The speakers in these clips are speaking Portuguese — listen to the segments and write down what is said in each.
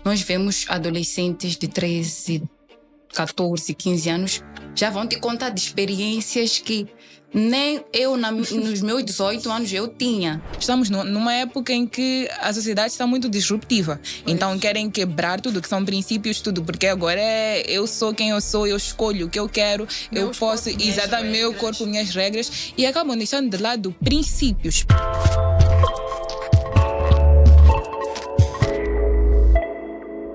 nós vemos adolescentes de 13, 14, 15 anos já vão te contar de experiências que nem eu, nos meus 18 anos, eu tinha. Estamos numa época em que a sociedade está muito disruptiva. Então querem quebrar tudo, que são princípios, tudo. Porque agora eu sou quem eu sou, eu escolho o que eu quero, eu posso, exatamente, meu corpo, minhas regras. E acabam deixando de lado princípios.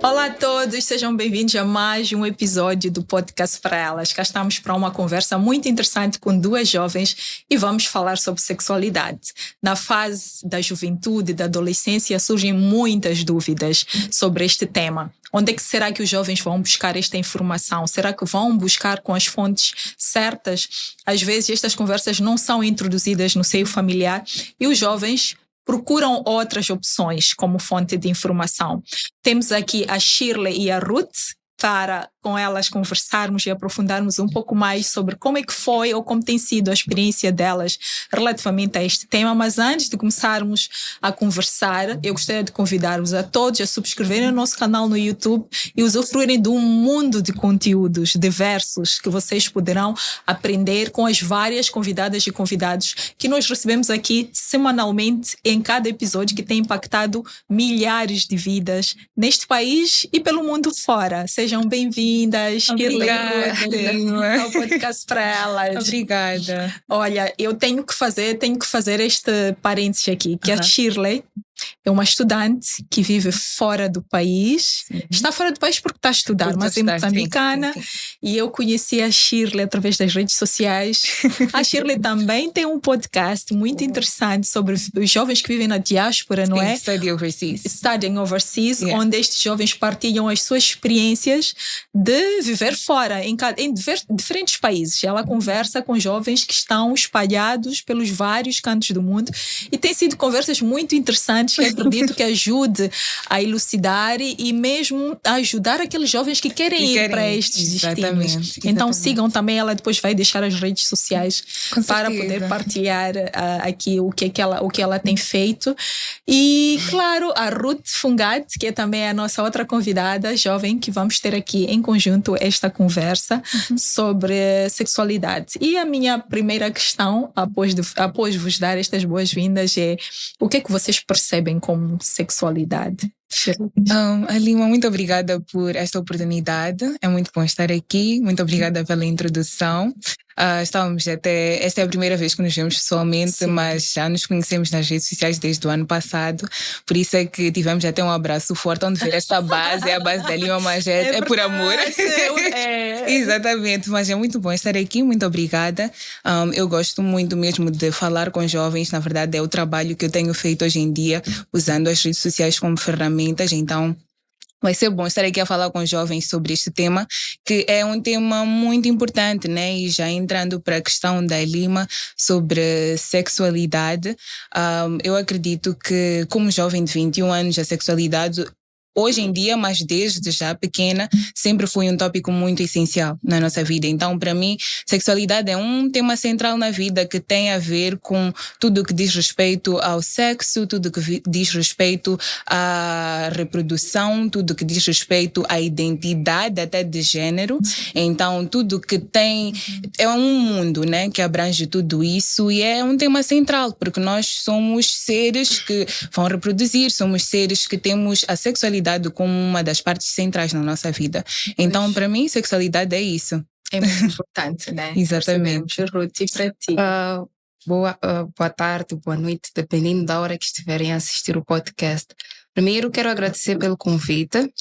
Olá a todos, sejam bem-vindos a mais um episódio do Podcast para Elas. Cá estamos para uma conversa muito interessante com duas jovens e vamos falar sobre sexualidade. Na fase da juventude e da adolescência surgem muitas dúvidas sobre este tema. Onde é que será que os jovens vão buscar esta informação? Será que vão buscar com as fontes certas? Às vezes estas conversas não são introduzidas no seio familiar e os jovens procuram outras opções como fonte de informação. Temos aqui a Shirley e a Ruth para com elas conversarmos e aprofundarmos um pouco mais sobre como é que foi ou como tem sido a experiência delas relativamente a este tema. Mas antes de começarmos a conversar, eu gostaria de convidar-vos a todos a subscreverem o nosso canal no YouTube e usufruírem de um mundo de conteúdos diversos que vocês poderão aprender com as várias convidadas e convidados que nós recebemos aqui semanalmente em cada episódio, que tem impactado milhares de vidas neste país e pelo mundo fora. Sejam bem-vindas, Obrigada, ao Podcast para Elas. Obrigada. Olha, eu tenho que fazer este parênteses aqui, que a Shirley é uma estudante que vive fora do país. Sim. Está fora do país porque está a estudar, mas é moçambicana. Sim. E eu conheci a Shirley através das redes sociais. A Shirley também tem um podcast muito interessante sobre os jovens que vivem na diáspora, não é? Studying Overseas, yeah. Onde estes jovens partilham as suas experiências de viver fora, em diferentes países. Ela conversa com jovens que estão espalhados pelos vários cantos do mundo e tem sido conversas muito interessantes que acredito que ajude a elucidar e mesmo a ajudar aqueles jovens que querem ir para estes destinos. Então sigam também, ela depois vai deixar as redes sociais para poder partilhar aqui o que ela tem feito. E claro, a Ruth Fungate, que é também a nossa outra convidada jovem, que vamos ter aqui em conjunto esta conversa sobre sexualidade. E a minha primeira questão, após vos dar estas boas-vindas, é: o que é que vocês percebem como sexualidade? Halima, muito obrigada por esta oportunidade. É muito bom estar aqui. Muito obrigada pela introdução. Esta é a primeira vez que nos vemos pessoalmente, sim, mas já nos conhecemos nas redes sociais desde o ano passado. Por isso é que tivemos até um abraço forte, onde ver esta base, é a base da Lima, mas é por amor. Exatamente, mas é muito bom estar aqui. Muito obrigada. Eu gosto muito mesmo de falar com jovens. Na verdade, é o trabalho que eu tenho feito hoje em dia, usando as redes sociais como ferramentas. Então, vai ser bom estar aqui a falar com jovens sobre este tema, que é um tema muito importante, né? E já entrando para a questão da Lima sobre sexualidade, eu acredito que, como jovem de 21 anos, a sexualidade, hoje em dia, mas desde já pequena, sempre foi um tópico muito essencial na nossa vida. Então, para mim, sexualidade é um tema central na vida, que tem a ver com tudo o que diz respeito ao sexo, tudo o que diz respeito à reprodução, tudo o que diz respeito à identidade até de género. Então, tudo que tem... É um mundo, né, que abrange tudo isso, e é um tema central, porque nós somos seres que vão reproduzir, somos seres que temos a sexualidade como uma das partes centrais na nossa vida. Então, para mim, sexualidade é isso. É muito importante, né? Exatamente. Ruth, e para ti? Boa tarde, boa noite, dependendo da hora que estiverem a assistir o podcast. Primeiro, quero agradecer pelo convite.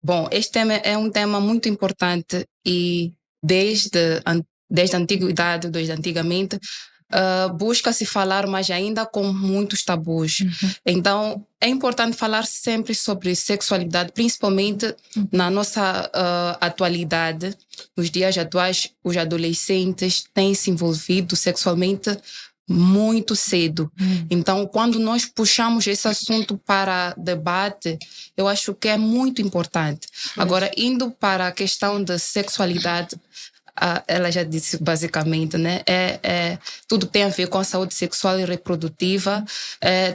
Bom, este tema é um tema muito importante e desde a antiguidade, desde antigamente, busca-se falar, mas ainda com muitos tabus. Então, é importante falar sempre sobre sexualidade, principalmente na nossa atualidade. Nos dias atuais, os adolescentes têm se envolvido sexualmente muito cedo. Então, quando nós puxamos esse assunto para debate, eu acho que é muito importante. Agora, indo para a questão da sexualidade, ela já disse basicamente, né? Tudo que tem a ver com a saúde sexual e reprodutiva,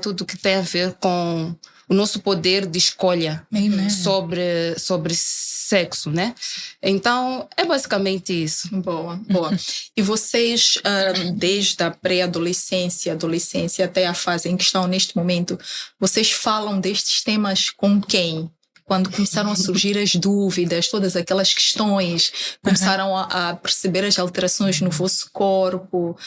tudo que tem a ver com o nosso poder de escolha sobre sexo, né? Então, é basicamente isso. Boa. E vocês, desde a pré-adolescência, adolescência até a fase em que estão neste momento, vocês falam destes temas com quem? Quando começaram a surgir as dúvidas, todas aquelas questões, começaram a perceber as alterações no vosso corpo,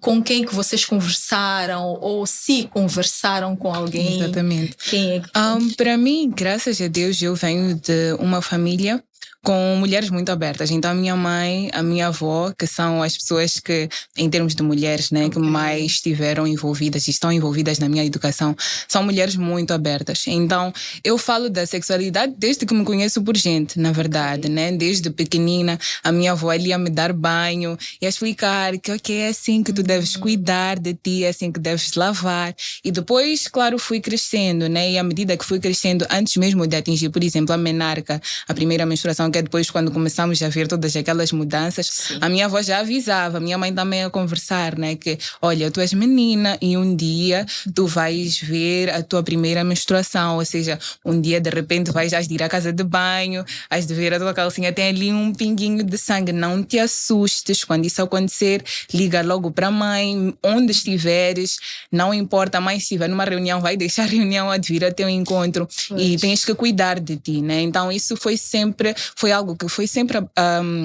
com quem que vocês conversaram, ou se conversaram com alguém? Exatamente. Quem é que... Para mim, graças a Deus, eu venho de uma família com mulheres muito abertas. Então, a minha mãe, a minha avó, que são as pessoas que, em termos de mulheres, né, que mais estiveram envolvidas e estão envolvidas na minha educação, são mulheres muito abertas. Então, eu falo da sexualidade desde que me conheço por gente, na verdade, né? Desde pequenina, a minha avó ia me dar banho, ia explicar que é assim que tu deves cuidar de ti, é assim que deves lavar. E depois, claro, fui crescendo, né? E à medida que fui crescendo, antes mesmo de atingir, por exemplo, a menarca, a primeira menstruação, que é depois quando começamos a ver todas aquelas mudanças, a minha avó já avisava, a minha mãe também a conversar, né? Que, olha, tu és menina e um dia tu vais ver a tua primeira menstruação, ou seja, um dia de repente has de ir à casa de banho, has de ver a tua calcinha, tem ali um pinguinho de sangue, não te assustes, quando isso acontecer, liga logo para a mãe, onde estiveres, não importa, a mãe se estiver numa reunião, vai deixar a reunião a vir ao teu encontro e tens que cuidar de ti, né? Então isso foi algo que foi sempre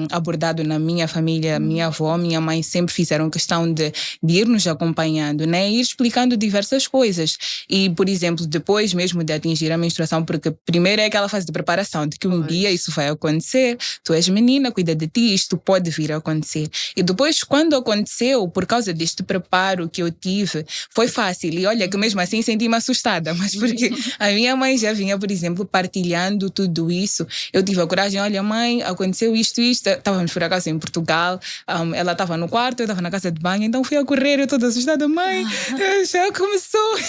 abordado na minha família. Minha avó, minha mãe sempre fizeram questão de ir nos acompanhando, né? Ir explicando diversas coisas. E, por exemplo, depois mesmo de atingir a menstruação, porque primeiro é aquela fase de preparação, de que um dia isso vai acontecer, tu és menina, cuida de ti, isto pode vir a acontecer. E depois, quando aconteceu, por causa deste preparo que eu tive, foi fácil. E olha que mesmo assim senti-me assustada, mas porque a minha mãe já vinha, por exemplo, partilhando tudo isso. Eu tive a coragem, olha mãe, aconteceu isto, estávamos por acaso em Portugal, ela estava no quarto, eu estava na casa de banho, então fui a correr, eu toda assustada, mãe, já começou.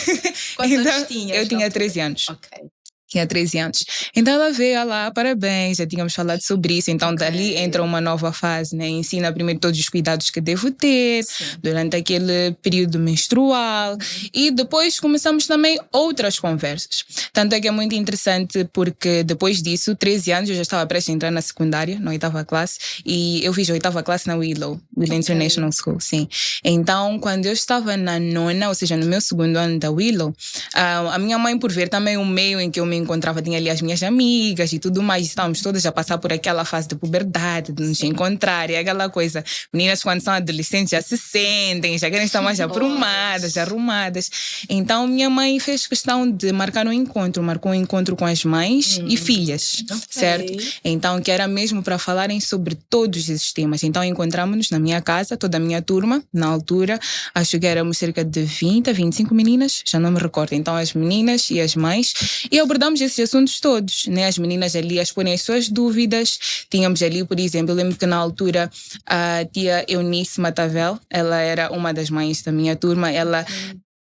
Quantos anos tinhas? Eu tinha 13 anos. Ok. Tinha 13 anos. Então ela veio lá, parabéns, já tínhamos falado sobre isso. Então dali entra uma nova fase, né? Ensina primeiro todos os cuidados que devo ter durante aquele período menstrual. E depois começamos também outras conversas. Tanto é que é muito interessante porque depois disso, 13 anos, eu já estava prestes a entrar na secundária, na 8ª classe, e eu fiz a 8ª classe na Willow International School, sim. Então, quando eu estava na 9ª, ou seja, no meu 2º ano da Willow, a minha mãe, por ver também o meio em que eu me encontrava, tinha ali as minhas amigas e tudo mais, estávamos todas a passar por aquela fase de puberdade, de nos encontrar, e aquela coisa, meninas quando são adolescentes já se sentem, já querem estar mais aprumadas, arrumadas. Então minha mãe fez questão de marcar um encontro, marcou um encontro com as mães e filhas, certo? Então que era mesmo para falarem sobre todos esses temas. Então encontramos-nos na minha casa, toda a minha turma, na altura, acho que éramos cerca de 20 a 25 meninas, já não me recordo. Então as meninas e as mães, e abordamos esses assuntos todos, né? As meninas ali a exporem as suas dúvidas. Tínhamos ali, por exemplo, eu lembro que na altura a tia Eunice Matavel, ela era uma das mães da minha turma, ela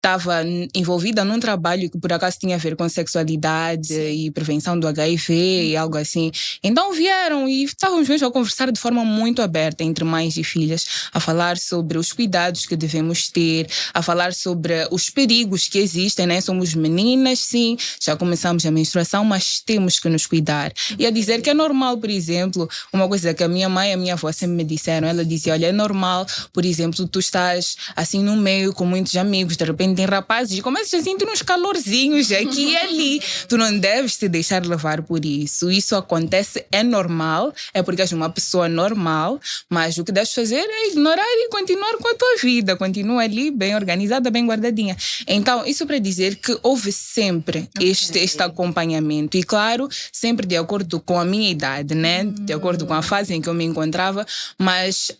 estava envolvida num trabalho que por acaso tinha a ver com sexualidade e prevenção do HIV e algo assim. Então vieram e estávamos mesmo a conversar de forma muito aberta entre mães e filhas, a falar sobre os cuidados que devemos ter, a falar sobre os perigos que existem, né? Somos meninas, sim, já começamos a menstruação, mas temos que nos cuidar. E a dizer que é normal, por exemplo, uma coisa que a minha mãe e a minha avó sempre me disseram, ela dizia, olha, é normal, por exemplo, tu estás assim no meio com muitos amigos, de repente tem rapazes e começas a sentir uns calorzinhos aqui e ali. Tu não deves te deixar levar por isso. Isso acontece, é normal, é porque és uma pessoa normal, mas o que deves fazer é ignorar e continuar com a tua vida. Continua ali bem organizada, bem guardadinha. Então, isso para dizer que houve sempre este acompanhamento. E claro, sempre de acordo com a minha idade, né? De acordo com a fase em que eu me encontrava. Mas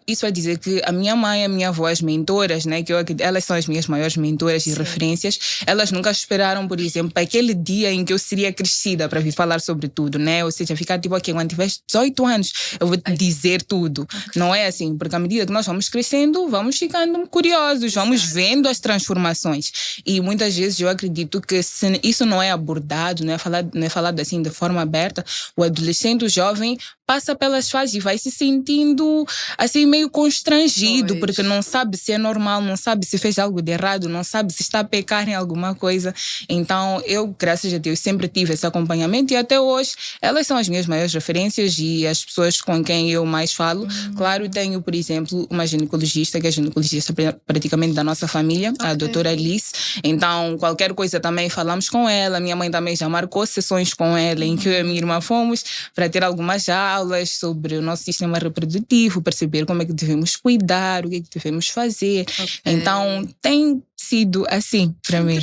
isso para dizer que a minha mãe, a minha avó, as mentoras, né? Elas são as minhas maiores mentoras e referências, elas nunca esperaram, por exemplo, aquele dia em que eu seria crescida para vir falar sobre tudo, né? Ou seja, ficar tipo aqui, quando tiver 18 anos, eu vou te dizer tudo. Não é assim, porque à medida que nós vamos crescendo, vamos ficando curiosos, vamos vendo as transformações. E muitas vezes eu acredito que se isso não é abordado, não é falado assim de forma aberta, o adolescente, o jovem, passa pelas fases e vai se sentindo assim meio constrangido, porque não sabe se é normal, não sabe se fez algo de errado, errado, não sabe se está a pecar em alguma coisa. Então, eu, graças a Deus, sempre tive esse acompanhamento e até hoje elas são as minhas maiores referências e as pessoas com quem eu mais falo. Claro, tenho, por exemplo, uma ginecologista, que é a ginecologista praticamente da nossa família, a doutora Alice. Então, qualquer coisa também falamos com ela. Minha mãe também já marcou sessões com ela em que eu e a minha irmã fomos para ter algumas aulas sobre o nosso sistema reprodutivo, perceber como é que devemos cuidar, o que é que devemos fazer. Então, tem sido assim para mim.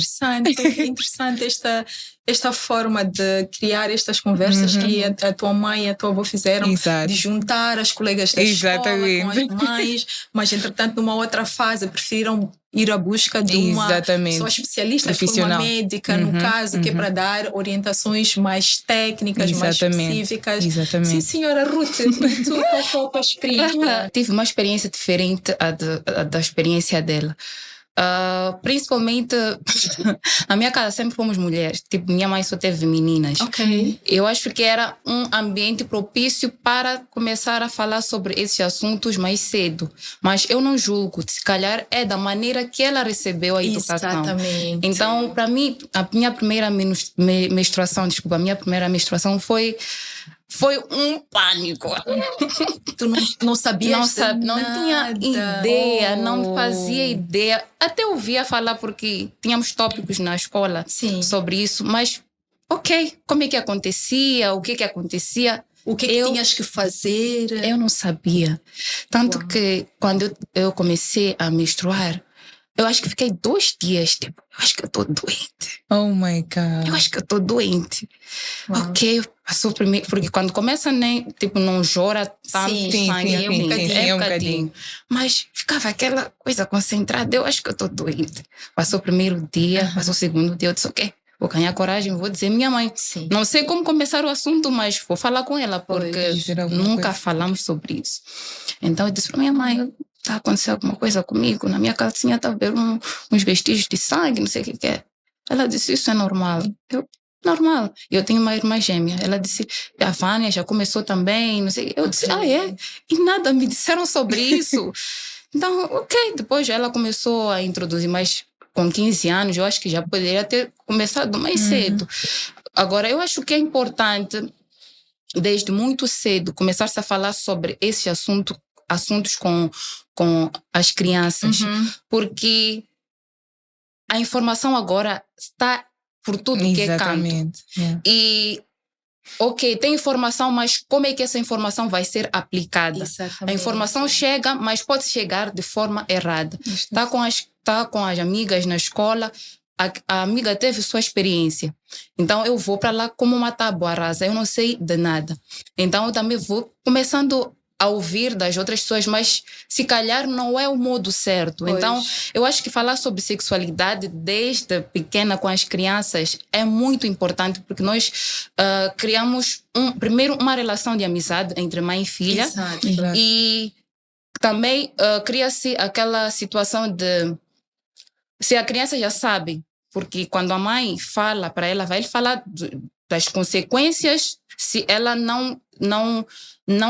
Interessante esta forma de criar estas conversas que a tua mãe e a tua avó fizeram. Exato. De juntar as colegas da escola com as mães, mas entretanto numa outra fase preferiram ir à busca de uma pessoa especialista, uma médica no caso, que é para dar orientações mais técnicas, mais específicas. Sim, senhora Ruth, tu qual foi a tua experiência? Tive uma experiência diferente da experiência dela. Principalmente na minha casa sempre fomos mulheres, tipo, minha mãe só teve meninas. Eu acho que era um ambiente propício para começar a falar sobre esses assuntos mais cedo, mas eu não julgo, se calhar é da maneira que ela recebeu a educação. Exatamente. Então, para mim, a minha primeira menstruação foi um pânico. Tu não sabias? Não tinha ideia, não fazia ideia. Até ouvia falar porque tínhamos tópicos na escola sobre isso, mas como é que acontecia, o que acontecia? O que tinhas que fazer? Eu não sabia. Tanto que quando eu comecei a menstruar, eu acho que fiquei 2 dias, tipo, eu acho que eu estou doente. Oh my God. Eu acho que eu estou doente. Passou primeiro, porque quando começa, né, tipo, não chora tanto sangue, é um bocadinho. Mas ficava aquela coisa concentrada, eu acho que eu estou doente. Passou o primeiro dia, passou o segundo dia, eu disse, vou ganhar coragem, vou dizer minha mãe. Não sei como começar o assunto, mas vou falar com ela, porque nunca falamos sobre isso. Então eu disse para minha mãe, está acontecendo alguma coisa comigo, na minha calcinha está a ver uns vestígios de sangue, não sei o que é. Ela disse, isso é normal. Normal. Eu tenho uma irmã gêmea. Ela disse, a Vânia já começou também, não sei. Eu disse, é? E nada me disseram sobre isso. Então, depois ela começou a introduzir, mas com 15 anos, eu acho que já poderia ter começado mais cedo. Agora, eu acho que é importante, desde muito cedo, começar-se a falar sobre esse assuntos com as crianças, porque a informação agora está por tudo que é canto. E, tem informação, mas como é que essa informação vai ser aplicada? A informação chega, mas pode chegar de forma errada. Está com as amigas na escola, a amiga teve sua experiência. Então, eu vou para lá como uma tábua rasa, eu não sei de nada. Então, eu também vou começando a ouvir das outras pessoas, mas se calhar não é o modo certo. Então, eu acho que falar sobre sexualidade desde pequena com as crianças é muito importante, porque nós criamos primeiro uma relação de amizade entre mãe e filha. E também cria-se aquela situação de, se a criança já sabe, porque quando a mãe fala para ela, vai falar das consequências se ela não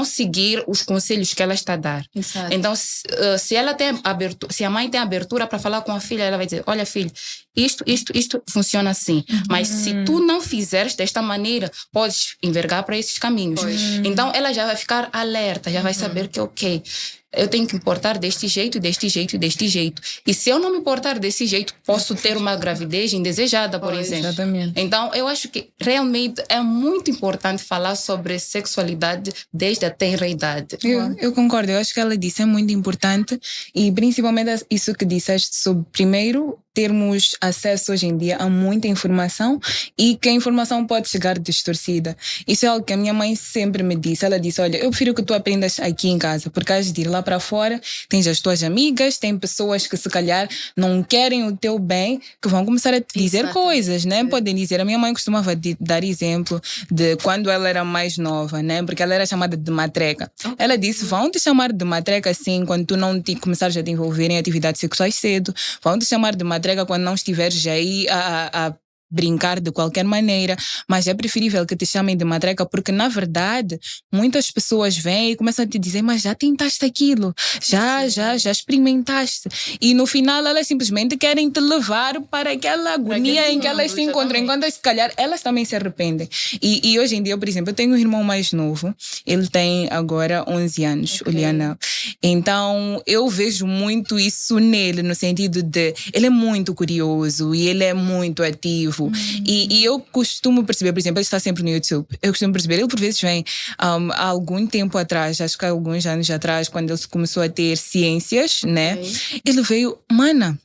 seguir os conselhos que ela está a dar. Então, se ela tem abertura, se a mãe tem abertura para falar com a filha, ela vai dizer, olha filha, isto funciona assim, mas se tu não fizeres desta maneira, podes envergar para esses caminhos. Então, ela já vai ficar alerta, já vai saber que eu tenho que me portar deste jeito, deste jeito, deste jeito. E se eu não me portar desse jeito, posso ter uma gravidez indesejada, por exemplo. Então, eu acho que realmente é muito importante falar sobre sexualidade desde a tenra idade. Eu concordo, eu acho que ela disse é muito importante, e principalmente isso que disseste sobre, primeiro, termos acesso hoje em dia a muita informação e que a informação pode chegar distorcida. Isso é algo que a minha mãe sempre me disse. Ela disse, olha, eu prefiro que tu aprendas aqui em casa, porque has de ir lá para fora, tens as tuas amigas, tem pessoas que se calhar não querem o teu bem, que vão começar a te dizer coisas, né? Podem dizer. A minha mãe costumava dar exemplo de quando ela era mais nova, né? Porque ela era chamada de matreca. Ela disse, vão te chamar de matreca assim quando tu não começares a te envolver em atividades sexuais cedo, vão te chamar de matreca quando não estiveres aí a brincar de qualquer maneira, mas é preferível que te chamem de matreca, porque na verdade muitas pessoas vêm e começam a te dizer, mas já tentaste aquilo, já experimentaste, e no final elas simplesmente querem te levar para aquela agonia em que elas se encontram, enquanto se calhar elas também se arrependem. E hoje em dia, por exemplo, eu tenho um irmão mais novo, ele tem agora 11 anos, o Lianel. Então eu vejo muito isso nele, no sentido de ele é muito curioso e ele é muito ativo. E eu costumo perceber, por exemplo, ele está sempre no YouTube. Eu costumo perceber, ele por vezes vem há algum tempo atrás, acho que há alguns anos atrás, quando ele começou a ter ciências, né? Ele veio, mana,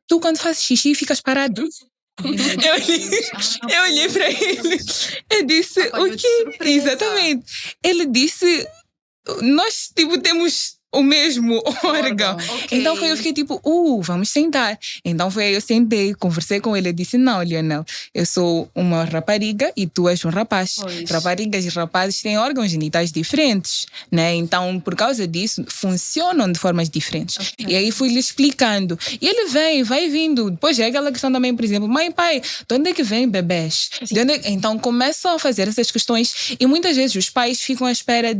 tu quando fazes xixi ficas parado. Eu olhei para ele, eu disse, o quê? Exatamente. Ele disse, nós tipo temos o mesmo órgão. Então eu fiquei tipo, vamos sentar. Então foi aí eu sentei, conversei com ele, eu disse, não, Lionel, eu sou uma rapariga e tu és um rapaz. Raparigas e rapazes têm órgãos genitais diferentes, né? Então por causa disso funcionam de formas diferentes. E aí fui-lhe explicando. E ele vai vindo. Depois é aquela questão também, por exemplo, mãe, pai, de onde é que vem bebês? Então começam a fazer essas questões e muitas vezes os pais ficam à espera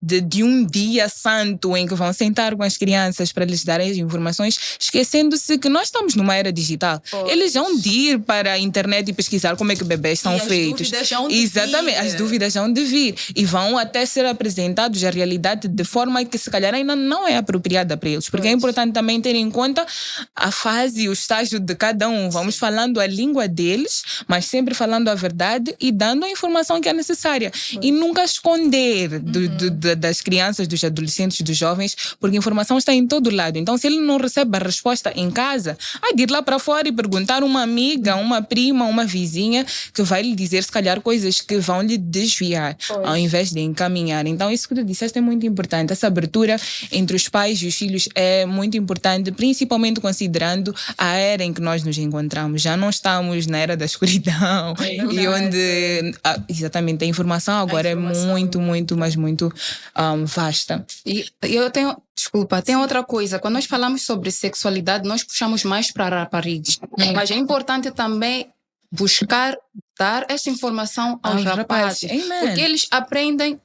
de um dia santo em que vão sentar com as crianças para lhes darem as informações, esquecendo-se que nós estamos numa era digital. Eles vão de ir para a internet e pesquisar como é que bebês são feitos. Exatamente, as dúvidas vão de vir e vão até ser apresentados à realidade de forma que se calhar ainda não é apropriada para eles, porque é importante também ter em conta a fase e o estágio de cada um. Vamos falando a língua deles, mas sempre falando a verdade e dando a informação que é necessária e nunca esconder das crianças, dos adolescentes, dos jovens, porque a informação está em todo lado. Então, se ele não recebe a resposta em casa, há de ir lá para fora e perguntar uma amiga, uma prima, uma vizinha, que vai lhe dizer, se calhar, coisas que vão lhe desviar, ao invés de encaminhar. Então, isso que tu disseste é muito importante. Essa abertura entre os pais e os filhos é muito importante, principalmente considerando a era em que nós nos encontramos. Já não estamos na era da escuridão, e onde, exatamente, a informação agora é muito, mas muito vasta. E eu tenho, desculpa, tem outra coisa. Quando nós falamos sobre sexualidade, nós puxamos mais para raparigas. Mas é importante também buscar dar essa informação aos rapazes. Porque eles aprendem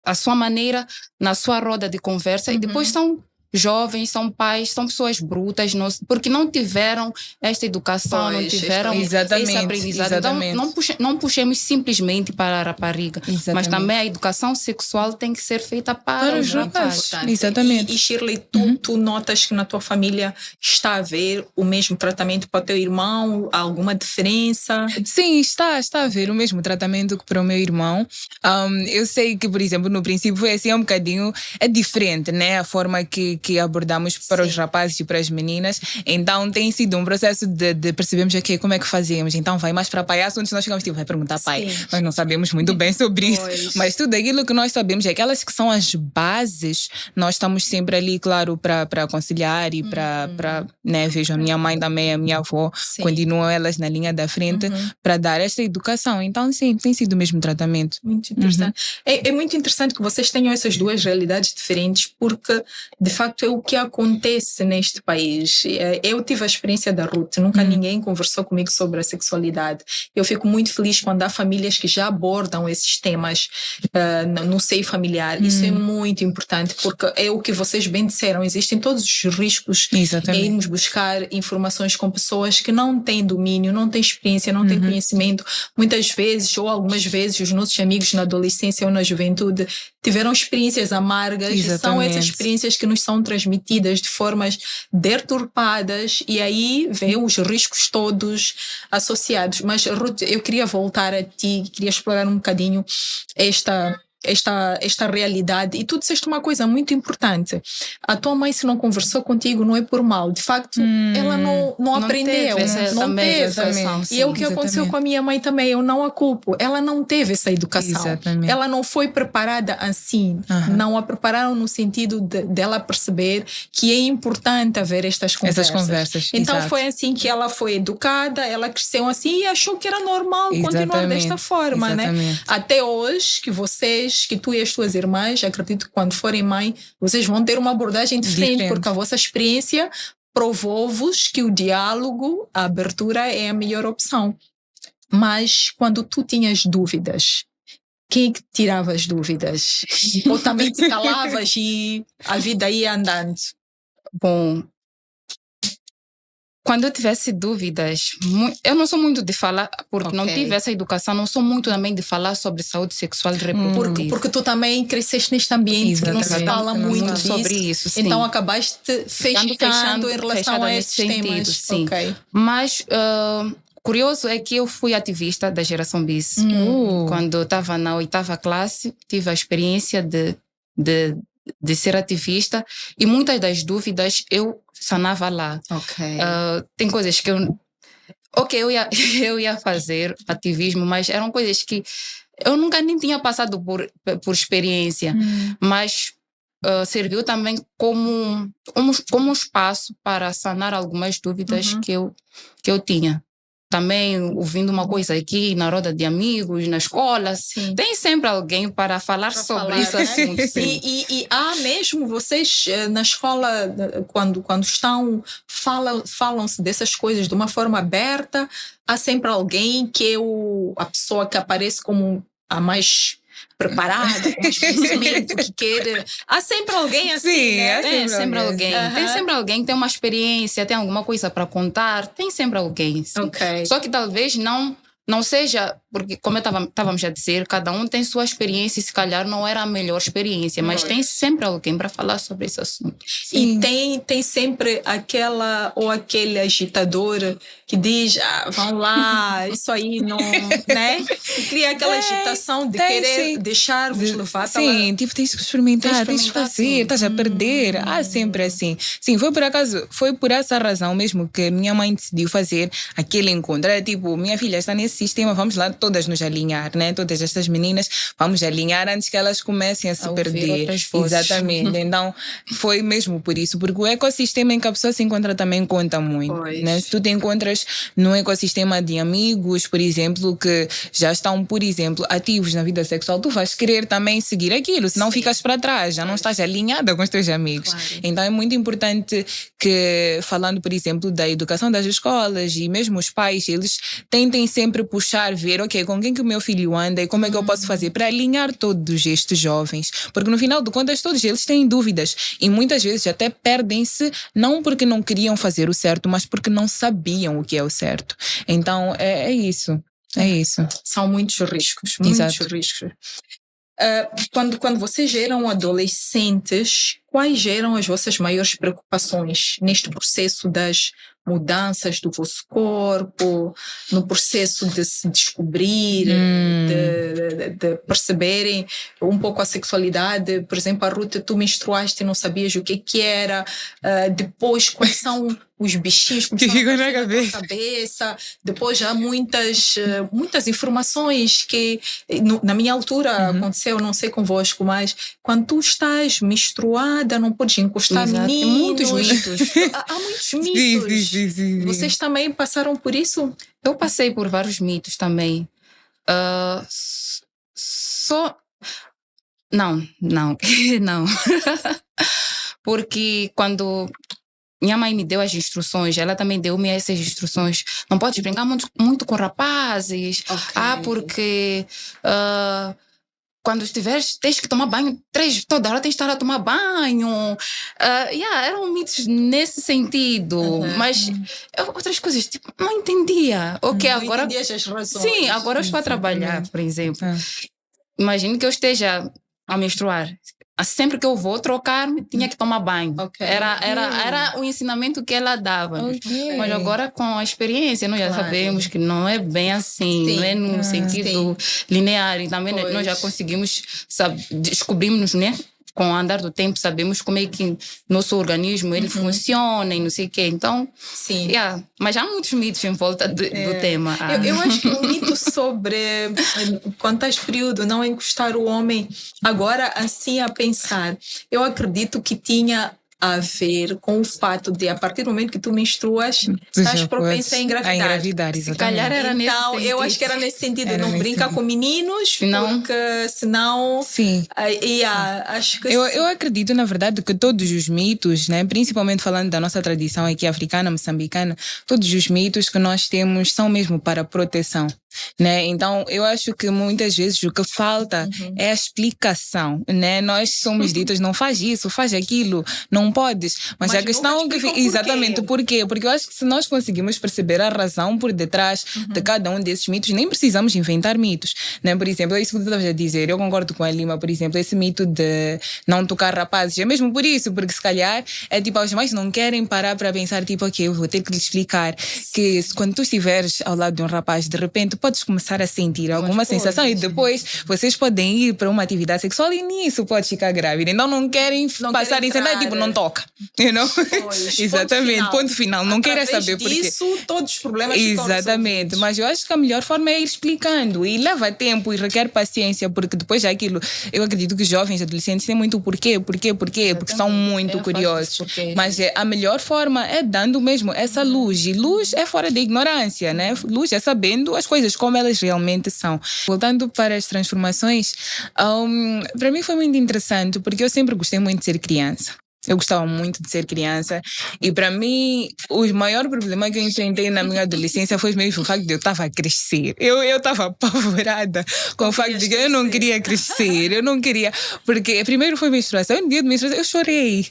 a sua maneira, na sua roda de conversa, e depois são jovens, são pais, são pessoas brutas, porque não tiveram esta educação, não tiveram esse aprendizado. Então, não puxemos simplesmente para a rapariga, mas também a educação sexual tem que ser feita para os rapazes. Exatamente. E Shirley, tu notas que na tua família está a haver o mesmo tratamento para o teu irmão? Há alguma diferença? Sim, está a haver o mesmo tratamento que para o meu irmão. Eu sei que, por exemplo, no princípio foi assim um bocadinho, é diferente, né? A forma que abordamos para os rapazes e para as meninas. Então tem sido um processo de percebermos aqui como é que fazemos. Então vai mais para pai, assuntos nós ficamos tipo, vai perguntar pai. Nós não sabemos muito bem sobre isso. Mas tudo aquilo que nós sabemos é aquelas que são as bases, nós estamos sempre ali, claro, para aconselhar e para né, vejo a minha mãe também, a minha avó, continuam elas na linha da frente para dar esta educação. Então sim, tem sido o mesmo tratamento. Muito interessante. É muito interessante que vocês tenham essas duas realidades diferentes, porque de facto é o que acontece neste país. Eu tive a experiência da Ruth, nunca ninguém conversou comigo sobre a sexualidade. Eu fico muito feliz quando há famílias que já abordam esses temas no seio familiar. Isso é muito importante, porque é o que vocês bem disseram, existem todos os riscos em irmos buscar informações com pessoas que não têm domínio, não têm experiência, não têm conhecimento. Muitas vezes, ou algumas vezes, os nossos amigos na adolescência ou na juventude tiveram experiências amargas. E são essas experiências que nos são transmitidas de formas deturpadas, e aí vem os riscos todos associados. Mas Ruth, eu queria voltar a ti, queria explorar um bocadinho esta realidade. E tu disseste uma coisa muito importante: a tua mãe, se não conversou contigo, não é por mal, de facto ela não aprendeu, não teve. E é o que aconteceu com a minha mãe também. Eu não a culpo, ela não teve essa educação, ela não foi preparada assim, não a prepararam no sentido dela perceber que é importante haver estas conversas. Então foi assim que ela foi educada, ela cresceu assim e achou que era normal continuar desta forma, né? Até hoje, que tu e as tuas irmãs, acredito que quando forem mãe, vocês vão ter uma abordagem diferente, porque a vossa experiência provou-vos que o diálogo, a abertura é a melhor opção. Mas quando tu tinhas dúvidas, quem é que tirava as dúvidas? Ou também te calavas e a vida ia andando? Bom, quando eu tivesse dúvidas, eu não sou muito de falar, porque não tive essa educação, não sou muito também de falar sobre saúde sexual e reprodutiva. Porque tu também cresceste neste ambiente que não se fala muito disso, sobre isso, sim. Então acabaste fechando em relação a esses temas. Sim. Mas curioso é que eu fui ativista da geração bis. Quando eu estava na 8ª classe, tive a experiência de ser ativista e muitas das dúvidas eu sanava lá. Tem coisas que eu ia fazer ativismo, mas eram coisas que eu nunca nem tinha passado por experiência, mas serviu também como um espaço para sanar algumas dúvidas que eu tinha. Também ouvindo uma coisa aqui na roda de amigos, na escola, tem sempre alguém para falar sobre esse assunto. E há mesmo, vocês na escola, quando estão, falam-se dessas coisas de uma forma aberta, há sempre alguém que é a pessoa que aparece como a mais preparada, com mais conhecimento, que quer. Há sempre alguém assim, né? Tem sempre alguém. Tem sempre alguém que tem uma experiência, tem alguma coisa para contar, tem sempre alguém. Só que talvez não seja, porque como estávamos a dizer, cada um tem sua experiência e se calhar não era a melhor experiência, mas tem sempre alguém para falar sobre esse assunto. E tem sempre aquela ou aquele agitador que diz, vão lá, isso aí não, né? E cria aquela agitação de querer deixar-vos levar. Sim, tipo, tens que experimentar, tens que fazer, estás a perder. Sempre assim. Sim, foi por essa razão mesmo que minha mãe decidiu fazer aquele encontro. Era tipo, minha filha está nesse sistema, vamos lá todas nos alinhar, né? Todas estas meninas, vamos alinhar antes que elas comecem a se perder. Exatamente. Então, foi mesmo por isso, porque o ecossistema em que a pessoa se encontra também conta muito, né? Se tu te encontras num ecossistema de amigos, por exemplo, que já estão, por exemplo, ativos na vida sexual, tu vais querer também seguir aquilo, senão ficas para trás, já não estás alinhada com os teus amigos. Então, é muito importante que, falando, por exemplo, da educação das escolas e mesmo os pais, eles tentem sempre puxar, ver, com quem que o meu filho anda e como é que eu posso fazer para alinhar todos estes jovens, porque no final de contas todos eles têm dúvidas e muitas vezes até perdem-se, não porque não queriam fazer o certo, mas porque não sabiam o que é o certo. Então é isso. São muitos riscos, riscos. Quando vocês eram adolescentes, quais eram as vossas maiores preocupações neste processo das mudanças do vosso corpo, no processo de se descobrir, de perceberem um pouco a sexualidade? Por exemplo, a Ruth, tu menstruaste e não sabias o que era. Depois, quais são os bichinhos que ficam na cabeça? Depois há muitas informações que na minha altura aconteceu, não sei convosco, mas quando tu estás menstruada não podes encostar meninos. Muitos mitos. Há muitos mitos. Sim. Vocês também passaram por isso? Eu passei por vários mitos também. Não. Porque quando minha mãe me deu as instruções, ela também deu-me essas instruções. Não podes brincar muito com rapazes. Porque quando estiveres, tens que tomar banho toda hora tens que estar a tomar banho. Eram mitos nesse sentido. Mas outras coisas, tipo, não entendia. Agora entendias as razões. Sim, agora eu estou a trabalhar, por exemplo. Imagine que eu esteja a menstruar. Sempre que eu vou trocar-me, tinha que tomar banho. Era o ensinamento que ela dava. Mas agora, com a experiência, nós já sabemos que não é bem assim, não é no sentido linear. E também nós já conseguimos, descobrimos, né? Com o andar do tempo, sabemos como é que nosso organismo ele funciona e não sei o quê. Então, mas há muitos mitos em volta do tema. Eu acho que o mito sobre quando estás período não encostar o homem, agora assim a pensar, eu acredito que tinha a ver com o fato de, a partir do momento que tu menstruas, estás propensa a engravidar. Se calhar era nesse então, sentido. eu acho que era nesse sentido. Era não nesse brinca sentido. com meninos, porque senão... Sim. Acho que eu acredito, na verdade, que todos os mitos, né, principalmente falando da nossa tradição aqui africana, moçambicana, todos os mitos que nós temos são mesmo para proteção. Né? Então, eu acho que muitas vezes o que falta é a explicação, né? Nós somos ditas, não faz isso, faz aquilo, não podes. Mas a questão é que exatamente por quê? Porque eu acho que se nós conseguimos perceber a razão por detrás de cada um desses mitos, nem precisamos inventar mitos, né? Por exemplo, é isso que tu estavas a dizer, eu concordo com a Lima, por exemplo, esse mito de não tocar rapazes, é mesmo por isso, porque se calhar é tipo, os mães não querem parar para pensar, tipo, ok, eu vou ter que lhe explicar que quando tu estiveres ao lado de um rapaz, de repente podes começar a sentir alguma sensação e depois vocês podem ir para uma atividade sexual e nisso pode ficar grávida. Então não querem passar em cena, tipo, não toca. You know? Exatamente, ponto final. Não queira saber porquê. Disso, todos os problemas exatamente, mas eu acho que a melhor forma é ir explicando e leva tempo e requer paciência, porque depois daquilo, eu acredito que jovens, adolescentes têm muito porquê, porque estão muito curiosos. Mas a melhor forma é dando mesmo essa luz, e luz é fora da ignorância, né? Luz é sabendo as coisas como elas realmente são. Voltando para as transformações, para mim foi muito interessante, porque eu sempre gostei muito de ser criança. Eu gostava muito de ser criança e para mim o maior problema que eu enfrentei na minha adolescência foi mesmo o facto de eu estava a crescer. Eu estava apavorada com o facto de que eu não queria crescer, eu não queria, porque primeiro foi menstruação, no dia de menstruação eu chorei,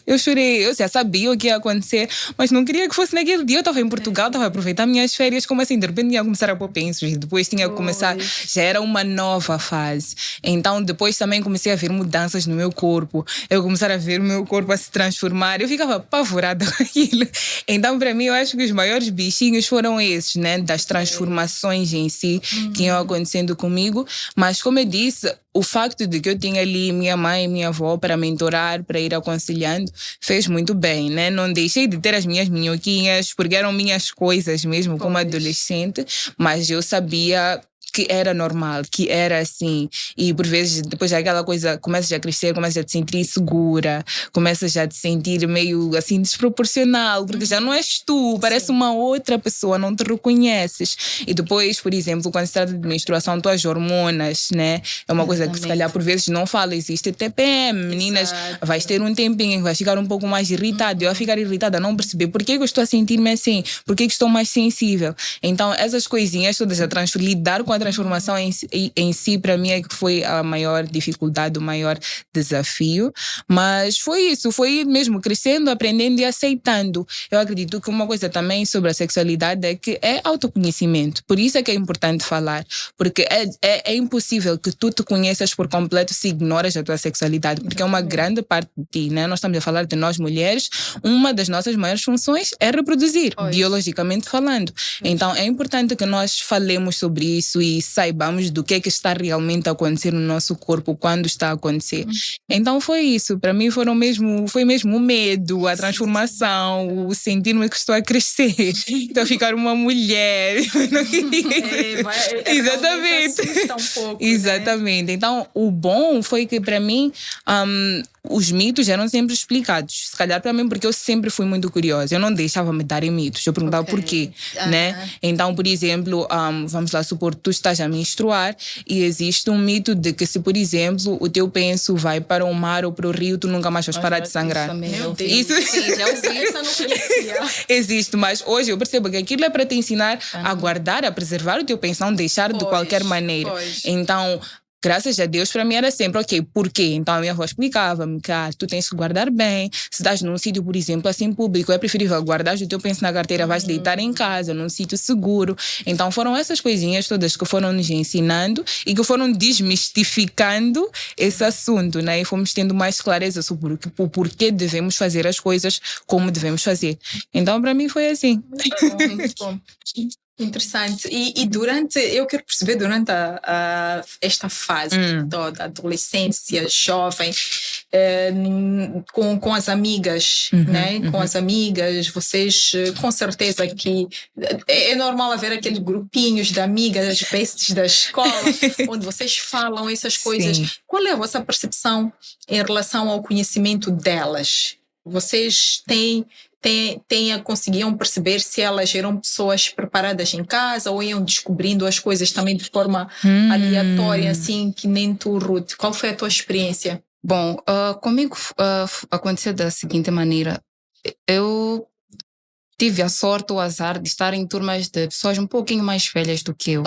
eu já sabia o que ia acontecer, mas não queria que fosse naquele dia. Eu estava em Portugal, estava a aproveitar minhas férias, como assim, de repente ia começar a pôr pensos, depois tinha que começar, já era uma nova fase. Então depois também comecei a ver mudanças no meu corpo, eu comecei a ver o meu corpo a se transformar, eu ficava apavorada com aquilo. Então, para mim, eu acho que os maiores bichinhos foram esses, né? Das transformações em si que iam acontecendo comigo. Mas, como eu disse, o facto de que eu tinha ali minha mãe e minha avó para mentorar, para ir aconselhando, fez muito bem, né? Não deixei de ter as minhas minhoquinhas, porque eram minhas coisas mesmo como adolescente, mas eu sabia que era normal, que era assim. E por vezes, depois daquela coisa, começas a crescer, começas a te sentir insegura, começas a te sentir meio assim desproporcional, porque já não és tu, parece uma outra pessoa, não te reconheces. E depois, por exemplo, quando se trata de menstruação, tuas hormonas, né? É uma coisa que se calhar por vezes não fala, existe TPM, meninas, vais ter um tempinho em que vais ficar um pouco mais irritada, eu a ficar irritada, não perceber por que eu estou a sentir-me assim, por que estou mais sensível. Então, essas coisinhas todas, lidar com a transformação em si, para mim, é que foi a maior dificuldade, o maior desafio. Mas foi isso, foi mesmo crescendo, aprendendo e aceitando. Eu acredito que uma coisa também sobre a sexualidade é que é autoconhecimento. Por isso é que é importante falar, porque é impossível que tu te conheças por completo se ignoras a tua sexualidade, porque é uma grande parte de ti, né? Nós estamos a falar de nós mulheres, uma das nossas maiores funções é reproduzir, biologicamente falando. Então é importante que nós falemos sobre isso e saibamos do que é que está realmente a acontecer no nosso corpo quando está a acontecer. Então foi isso, para mim foi mesmo o medo, a transformação, o sentir-me que estou a crescer, estou a ficar uma mulher. Não queria. Exatamente. Um pouco, exatamente. Né? Então o bom foi que para mim os mitos eram sempre explicados. Se calhar para mim, porque eu sempre fui muito curiosa. Eu não deixava me darem mitos. Eu perguntava porquê, né? Então, por exemplo, vamos lá supor, tu estás a menstruar e existe um mito de que se, por exemplo, o teu penso vai para o mar ou para o rio, tu nunca mais vais parar de sangrar. Isso já ouvi, essa não conhecia. Existe, mas hoje eu percebo que aquilo é para te ensinar a guardar, a preservar o teu penso, não deixar de qualquer maneira. Então, graças a Deus, para mim era sempre, ok, por quê? Então a minha avó explicava-me que tu tens que guardar bem. Se estás num sítio, por exemplo, assim público, é preferível guardar o teu penso na carteira, vais deitar em casa, num sítio seguro. Então foram essas coisinhas todas que foram nos ensinando e que foram desmistificando esse assunto, né? E fomos tendo mais clareza sobre o porquê devemos fazer as coisas como devemos fazer. Então para mim foi assim. Muito bom. Interessante. E durante, eu quero perceber, durante esta fase toda, adolescência, jovem, com as amigas, né? Com as amigas, vocês, com certeza que é normal haver aqueles grupinhos de amigas, as besties da escola, onde vocês falam essas coisas. Sim. Qual é a vossa percepção em relação ao conhecimento delas? vocês conseguiam perceber se elas eram pessoas preparadas em casa ou iam descobrindo as coisas também de forma aleatória, assim, que nem tu, Ruth? Qual foi a tua experiência? Bom, comigo aconteceu da seguinte maneira. Eu tive a sorte, o azar de estar em turmas de pessoas um pouquinho mais velhas do que eu.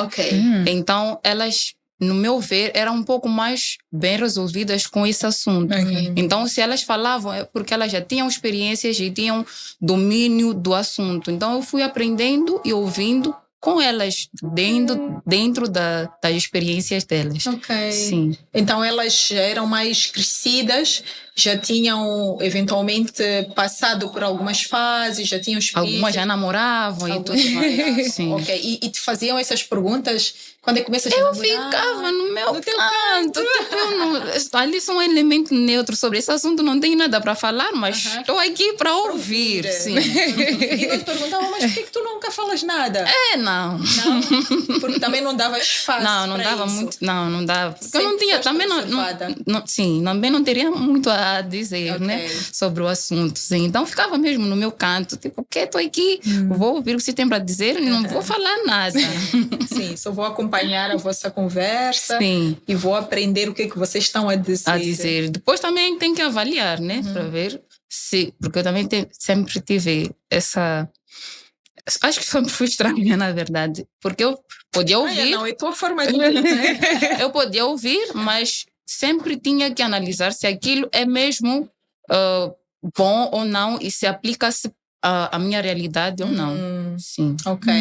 Então, elas, no meu ver, eram um pouco mais bem resolvidas com esse assunto. Então, se elas falavam, é porque elas já tinham experiências e tinham domínio do assunto. Então, eu fui aprendendo e ouvindo com elas, dentro das experiências delas. Sim. Então, elas já eram mais crescidas, já tinham eventualmente passado por algumas fases, já tinham experiência. Algumas já namoravam e tudo mais. Sim. E te faziam essas perguntas quando é que começas a namorar? Eu ficava no meu canto. Ali são um elemento neutro sobre esse assunto, não tenho nada para falar, mas estou aqui para ouvir. Sim. E nós perguntavam, mas por que tu nunca falas nada? Não. Porque também não dava espaço. Não dava isso. muito. Não dava. Porque eu Sempre não tinha. Também também não teria muito a dizer, né? Sobre o assunto. Sim. Então ficava mesmo no meu canto. Tipo, ok, estou aqui, vou ouvir o que você tem para dizer e não vou falar nada. Sim, só vou acompanhar a vossa conversa. Sim. E vou aprender o que é que vocês estão a dizer. Depois também tem que avaliar, né? Para ver se. Porque eu também sempre tive essa. Acho que sempre fui estranha, na verdade. Porque eu podia ouvir. Não, é tua forma de ver, né? Eu podia ouvir, mas sempre tinha que analisar se aquilo é mesmo bom ou não e se aplica-se à minha realidade ou não. Sim. Ok.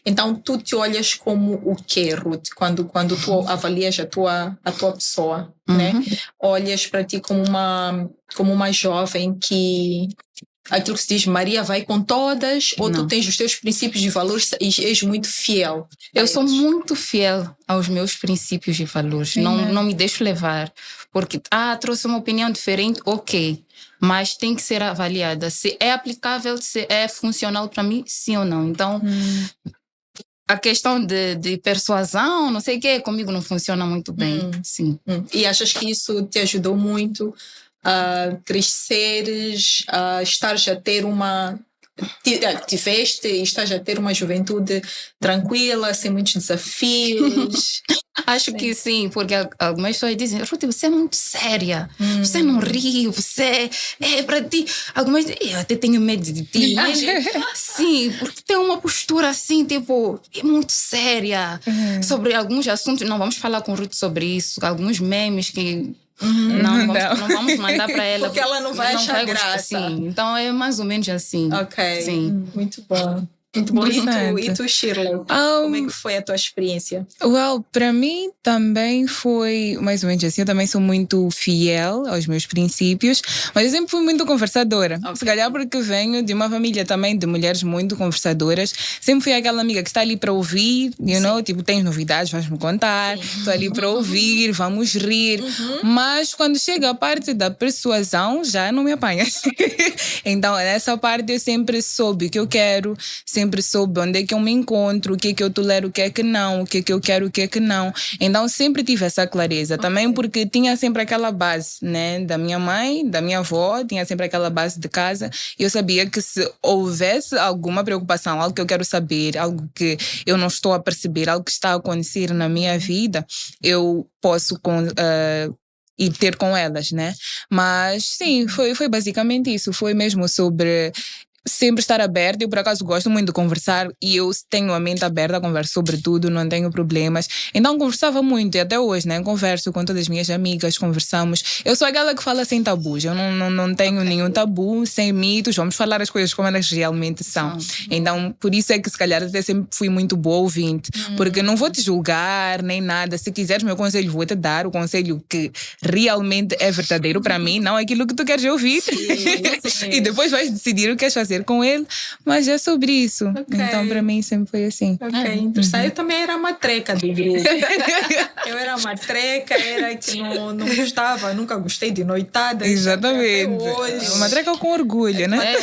Então, tu te olhas como o quê, Ruth? Quando tu avalias a tua pessoa, né? Olhas para ti como uma jovem que... Aquilo que se diz, Maria vai com todas, ou tu tens os teus princípios de valores e és muito fiel? Eu sou muito fiel aos meus princípios e valores. Não me deixo levar. Porque, trouxe uma opinião diferente, ok. Mas tem que ser avaliada. Se é aplicável, se é funcional para mim, sim ou não. Então, a questão de persuasão, não sei o quê, comigo não funciona muito bem. Sim. E achas que isso te ajudou muito a cresceres, a estares a ter tiveste e estás a ter uma juventude tranquila, sem muitos desafios? Acho que sim, porque algumas pessoas dizem, Ruth, você é muito séria, você não ri, você é para ti. Algumas dizem, eu até tenho medo de ti. Mas, sim, porque tem uma postura assim, tipo, é muito séria sobre alguns assuntos. Não vamos falar com Ruth sobre isso, alguns memes que não vamos mandar para ela. Porque ela não vai achar graça. Sim, então é mais ou menos assim. Ok, sim. Muito bom. Muito bom. E tu, Shirley? Como é que foi a tua experiência? Para mim também foi mais ou menos assim. Eu também sou muito fiel aos meus princípios, mas eu sempre fui muito conversadora. Se calhar porque venho de uma família também de mulheres muito conversadoras. Sempre fui aquela amiga que está ali para ouvir, tipo, tens novidades, vais-me contar. Estou ali para ouvir, vamos rir. Mas quando chega a parte da persuasão, já não me apanha. Então, nessa parte eu sempre soube o que eu quero, sempre soube onde é que eu me encontro, o que é que eu tolero, o que é que não, o que é que eu quero, o que é que não. Então sempre tive essa clareza, também porque tinha sempre aquela base, né, da minha mãe, da minha avó, tinha sempre aquela base de casa, e eu sabia que se houvesse alguma preocupação, algo que eu quero saber, algo que eu não estou a perceber, algo que está a acontecer na minha vida, eu posso e ter com elas, né? Mas sim, foi basicamente isso, foi mesmo sobre sempre estar aberta. Eu por acaso gosto muito de conversar e eu tenho a mente aberta, converso sobre tudo, não tenho problemas. Então conversava muito e até hoje, né? Converso com todas as minhas amigas, conversamos. Eu sou aquela que fala sem tabus, eu não tenho nenhum tabu, sem mitos, vamos falar as coisas como elas realmente são. Então por isso é que se calhar até sempre fui muito boa ouvinte, porque não vou te julgar nem nada. Se quiseres meu conselho, vou te dar o conselho que realmente é verdadeiro para mim, não aquilo que tu queres ouvir. Sim. E depois vais decidir o que queres fazer com ele, mas é sobre isso. Então para mim sempre foi assim. Interessante. Eu também era matreca do grupo. Eu era matreca, era que não gostava, nunca gostei de noitada. Exatamente. Matreca com orgulho, né?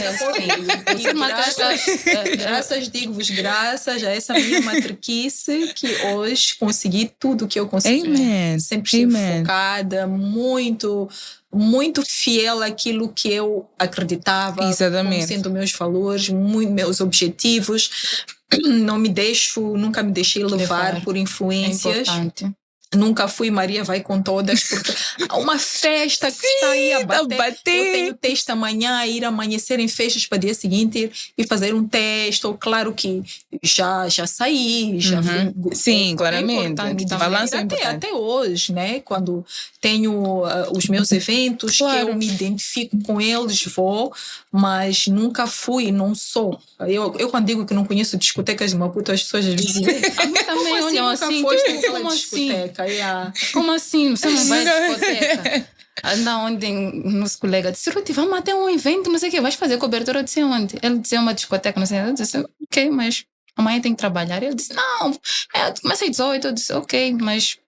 Graças a essa minha matrequice que hoje consegui tudo o que eu consegui. Amen. Sempre estive focada, muito muito fiel àquilo que eu acreditava, como sendo meus valores, meus objetivos. Nunca me deixei levar por influências. É importante. Nunca fui Maria vai com todas, porque há uma festa que está aí a bater. Eu tenho teste amanhã, ir amanhecer em festas para dia seguinte e fazer um teste. Ou claro que já saí, já fui. Sim, claramente. Balanço até hoje, né? Quando tenho os meus eventos, que eu me identifico com eles, vou, mas nunca fui, não sou. Eu quando digo que não conheço discotecas de Maputo, as pessoas dizem, também olham assim, como discoteca? Yeah. Como assim? Você não vai à discoteca? Anda ontem, nosso colega disse, Ruth, vamos até um evento, não sei o quê, vais fazer cobertura? Eu disse, onde? Ele disse, uma discoteca, não sei. Eu disse, ok, mas amanhã tem que trabalhar. Ele disse, não, comecei às 18. Eu disse, ok, mas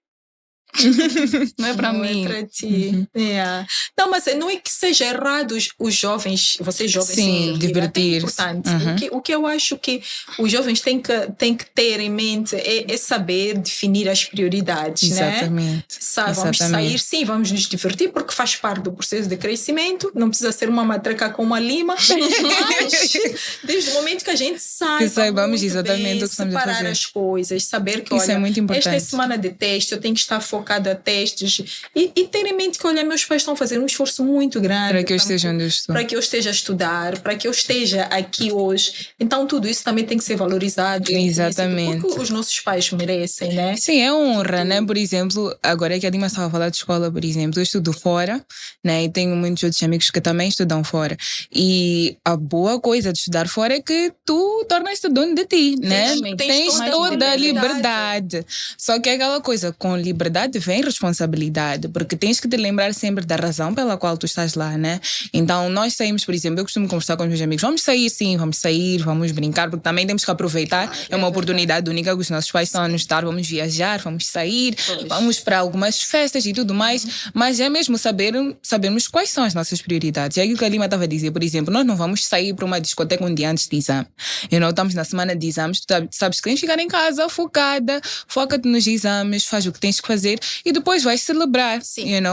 não é para mim. É para ti. Yeah. Não, mas não é que seja errado os jovens, vocês jovens, sim, divertir-se. É importante. O que eu acho que os jovens têm que ter em mente é saber definir as prioridades. Exatamente. Né? Vamos sair, sim, vamos nos divertir, porque faz parte do processo de crescimento. Não precisa ser uma matraca com uma lima, mas desde o momento que a gente sai, que saibamos exatamente bem, o que estamos a fazer. Separar as coisas, saber que isso é muito importante. Esta é semana de teste, eu tenho que estar focado a testes e ter em mente que, olha, meus pais estão a fazer um esforço muito grande para que eu esteja onde eu estou, para que eu esteja a estudar, para que eu esteja aqui hoje. Então tudo isso também tem que ser valorizado. Exatamente. Porque os nossos pais merecem, né? Sim, é honra, né? Por exemplo, agora que a Dima estava a falar de escola, por exemplo, eu estudo fora, né? E tenho muitos outros amigos que também estudam fora. E a boa coisa de estudar fora é que tu tornas-te dono de ti, né? Tens toda a liberdade. Só que é aquela coisa, com liberdade vem responsabilidade, porque tens que te lembrar sempre da razão pela qual tu estás lá, né? Então nós saímos, por exemplo, eu costumo conversar com os meus amigos, vamos sair sim, vamos sair, vamos brincar, porque também temos que aproveitar, é uma oportunidade única que os nossos pais estão a nos dar, vamos viajar, vamos sair, vamos para algumas festas e tudo mais, mas é mesmo sabermos quais são as nossas prioridades. É aquilo que a Lima estava a dizer, por exemplo, nós não vamos sair para uma discoteca um dia antes de exame, estamos na semana de exames, tu sabes que tens que ficar em casa focada, foca-te nos exames, faz o que tens que fazer e depois vais celebrar,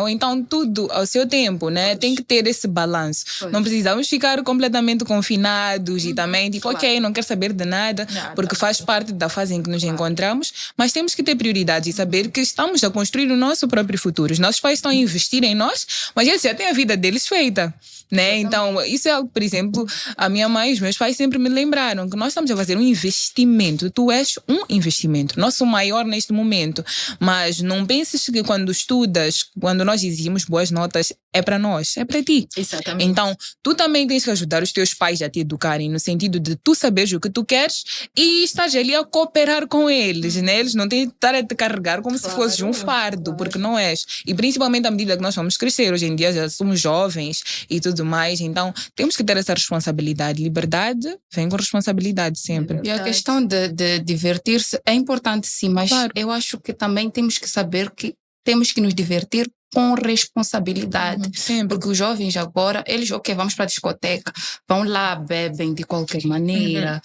Então tudo ao seu tempo, né? Tem que ter esse balanço. Não precisamos ficar completamente confinados e também ok, não quero saber de nada, porque faz parte da fase em que nos encontramos, mas temos que ter prioridades e saber que estamos a construir o nosso próprio futuro. Os nossos pais estão a investir em nós, mas eles já têm a vida deles feita, né? Então isso é algo, por exemplo, a minha mãe e os meus pais sempre me lembraram que nós estamos a fazer um investimento. Tu és um investimento, nosso maior neste momento, mas não penses que quando estudas, quando nós exigimos boas notas, é para nós, é para ti. Exatamente. Então, tu também tens que ajudar os teus pais a te educarem, no sentido de tu saberes o que tu queres e estás ali a cooperar com eles, né? Eles não têm que estar a te carregar como se fosses um fardo, porque não és. E principalmente à medida que nós vamos crescer, hoje em dia já somos jovens e tudo mais, então temos que ter essa responsabilidade. Liberdade vem com responsabilidade sempre. E a questão de divertir-se é importante sim, mas eu acho que também temos que saber que temos que nos divertir com responsabilidade. Porque os jovens agora, eles, vamos para a discoteca, vão lá, bebem de qualquer maneira,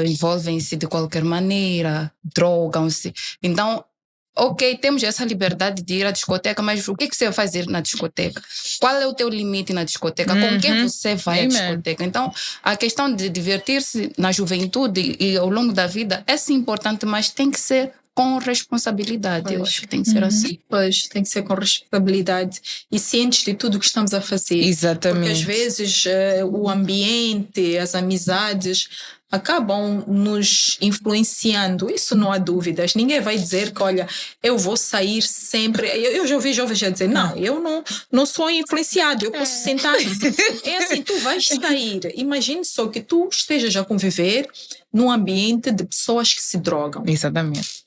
envolvem-se de qualquer maneira, drogam-se. Então, temos essa liberdade de ir à discoteca, mas o que você vai fazer na discoteca? Qual é o teu limite na discoteca? Com quem você vai à discoteca? Então, a questão de divertir-se na juventude e ao longo da vida é sim importante, mas tem que ser com responsabilidade. Eu acho que tem que ser assim. Pois, tem que ser com responsabilidade e cientes de tudo o que estamos a fazer. Exatamente. Porque às vezes o ambiente, as amizades acabam nos influenciando, isso não há dúvidas. Ninguém vai dizer que, olha, eu vou sair sempre. Eu já ouvi jovens já dizer, não, eu não sou influenciado, eu posso sentar. É assim, tu vais sair. Imagine só que tu estejas a conviver num ambiente de pessoas que se drogam. Exatamente.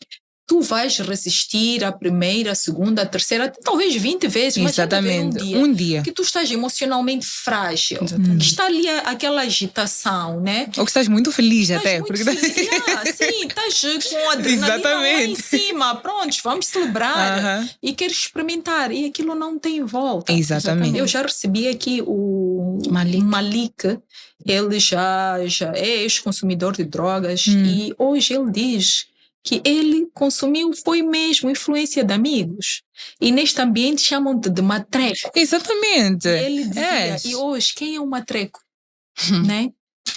Tu vais resistir a primeira, a segunda, a terceira, talvez 20 vezes. Exatamente. Mas um dia que tu estás emocionalmente frágil. Que está ali aquela agitação, né? Ou que estás muito feliz até. Muito feliz. Sim, estás com a adrenalina lá em cima. Pronto, vamos celebrar. E queres experimentar. E aquilo não tem volta. Exatamente. Eu já recebi aqui o Malik. Ele já é ex-consumidor de drogas. E hoje ele diz que ele consumiu foi mesmo influência de amigos. E neste ambiente chamam-te de matreco. Exatamente. E ele dizia, e hoje, quem é um matreco? Né?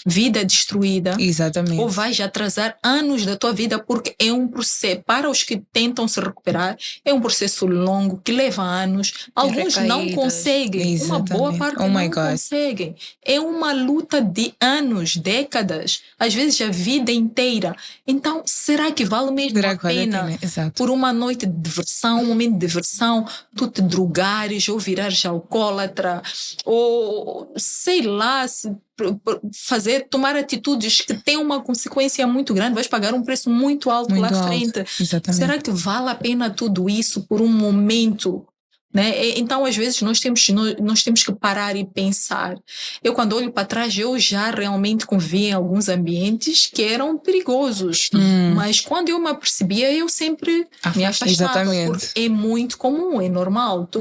Vida destruída. Exatamente. Ou vais atrasar anos da tua vida, porque é um processo, para os que tentam se recuperar, é um processo longo, que leva anos. Alguns não conseguem. Exatamente. Uma boa parte não conseguem. É uma luta de anos, décadas, às vezes a vida inteira. Então, será que vale mesmo a pena por uma noite de diversão, um momento de diversão, tu te drogares ou virares alcoólatra, ou sei lá, tomar atitudes que têm uma consequência muito grande, vais pagar um preço muito alto lá à frente. Exatamente. Será que vale a pena tudo isso por um momento? Né? Então, às vezes, nós temos que parar e pensar. Eu, quando olho para trás, eu já realmente convivi em alguns ambientes que eram perigosos. Mas quando eu me apercebia, eu sempre me afastava. Porque é muito comum, é normal. Tu,